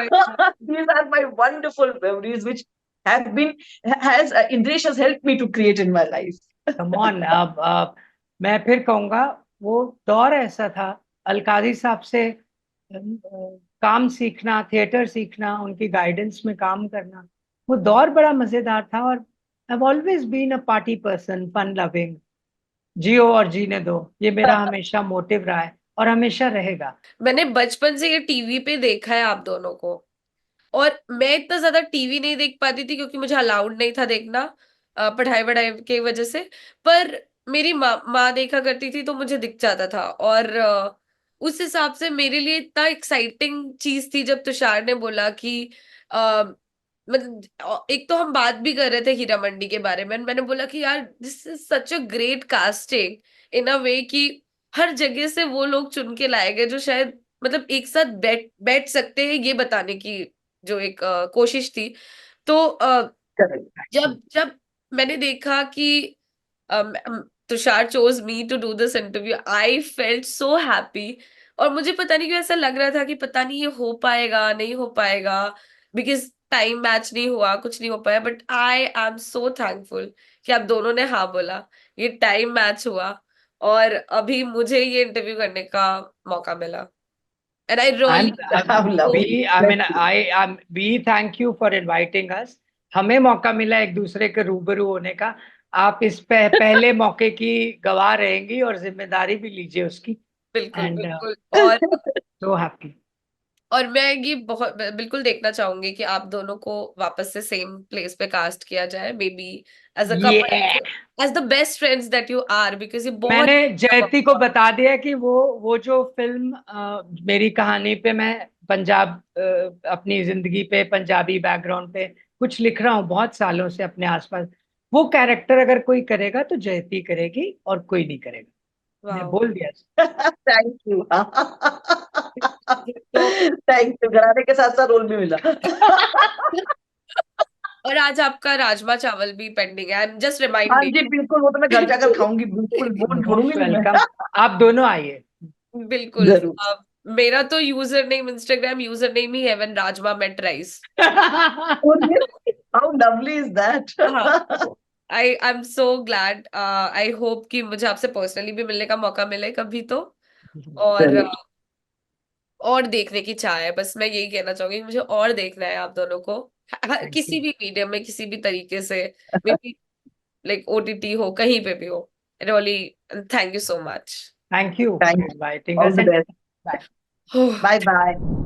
[SPEAKER 1] these are my wonderful memories which have been has Indresh has helped me to create in my life.
[SPEAKER 3] Come on. अब मैं फिर कहूंगा वो दौर ऐसा था, अलकाजी साहब से काम सीखना, थिएटर सीखना, उनकी गाइडेंस में काम करना, वो दौर बड़ा मजेदार था। और I always been a party person, fun loving, जियो और जीने दो, ये मेरा हमेशा मोटिव रहा है और हमेशा रहेगा।
[SPEAKER 2] मैंने बचपन से ये टीवी पे देखा है आप दोनों को, और मैं इतना ज्यादा टीवी नहीं देख पाती थी क्योंकि मुझे अलाउड नहीं था देखना, पढ़ाई वढ़ाई की वजह से। पर मेरी माँ देखा करती थी तो मुझे दिख जाता था, और उस हिसाब से मेरे लिए इतना एक्साइटिंग चीज थी जब तुषार ने बोला कि मतलब एक तो हम बात भी कर रहे थे हीरा मंडी के बारे में, मैंने बोला कि यार this is such a great casting in a way कि हर जगह से वो लोग चुन के लाए गए जो शायद मतलब एक साथ बैठ सकते हैं, ये बताने की जो एक कोशिश थी। तो जब जब मैंने देखा कि Tushar chose me to do this interview, I felt so happy. और मुझे पता नहीं क्यों ऐसा लग रहा था कि पता नहीं ये हो पाएगा नहीं हो पाएगा, बिकॉज टाइम मैच नहीं हुआ, कुछ नहीं हो पाया। But I am so thankful कि आप दोनों ने हाँ बोला, ये टाइम मैच हुआ, और अभी मुझे ये इंटरव्यू करने का मौका मिला। And I really
[SPEAKER 3] we thank you for inviting us. हमें मौका मिला एक दूसरे के रूबरू होने का। आप इस पहले मौके की गवाह रहेंगी और जिम्मेदारी भी लीजिए उसकी।
[SPEAKER 2] बिल्कुल
[SPEAKER 3] And,
[SPEAKER 2] बिल्कुल। और
[SPEAKER 3] so happy.
[SPEAKER 2] और मैं ये बहुत बिल्कुल देखना चाहूंगी कि आप दोनों को वापस से सेम प्लेस पे कास्ट किया जाए, maybe as a couple, as the best friends that you are, because ये बहुत।
[SPEAKER 3] मैंने जयती को बता दिया कि वो जो फिल्म मेरी कहानी पे मैं पंजाब अपनी जिंदगी पे पंजाबी बैकग्राउंड पे कुछ लिख रहा हूँ बहुत सालों से अपने आसपास, वो कैरेक्टर अगर कोई करेगा तो जयती करेगी और कोई नहीं करेगा। मैं बोल दिया।
[SPEAKER 1] Thank you. थैंक यू, घराने के साथ साथ रोल भी मिला।
[SPEAKER 2] और आज आपका राजमा चावल भी पेंडिंग है, जस्ट रिमाइंड
[SPEAKER 1] हाँ
[SPEAKER 2] मी।
[SPEAKER 1] जी बिल्कुल, वो तो मैं घर जाकर खाऊंगी, बिल्कुल वो छोड़ूंगी नहीं मैं।
[SPEAKER 3] वेलकम, आप दोनों आइए।
[SPEAKER 2] बिल्कुल।
[SPEAKER 1] जरूर।
[SPEAKER 2] मेरा तो user name, Instagram user name ही heaven rajma met rice.
[SPEAKER 1] How lovely is that.
[SPEAKER 2] I am so glad. I hope कि मुझे आपसे पर्सनली भी मिलने का मौका मिले कभी तो, और और देखने की चाह है। बस मैं यही कहना चाहूंगी, मुझे और देखना है आप दोनों को किसी भी मीडियम में, किसी भी तरीके से, मे बी लाइक ओटीटी हो, कहीं पे भी हो। Really thank you so much.
[SPEAKER 3] Thank you
[SPEAKER 1] Thank
[SPEAKER 3] for
[SPEAKER 1] you.
[SPEAKER 3] Inviting
[SPEAKER 1] All
[SPEAKER 3] us.
[SPEAKER 1] the best. Bye bye.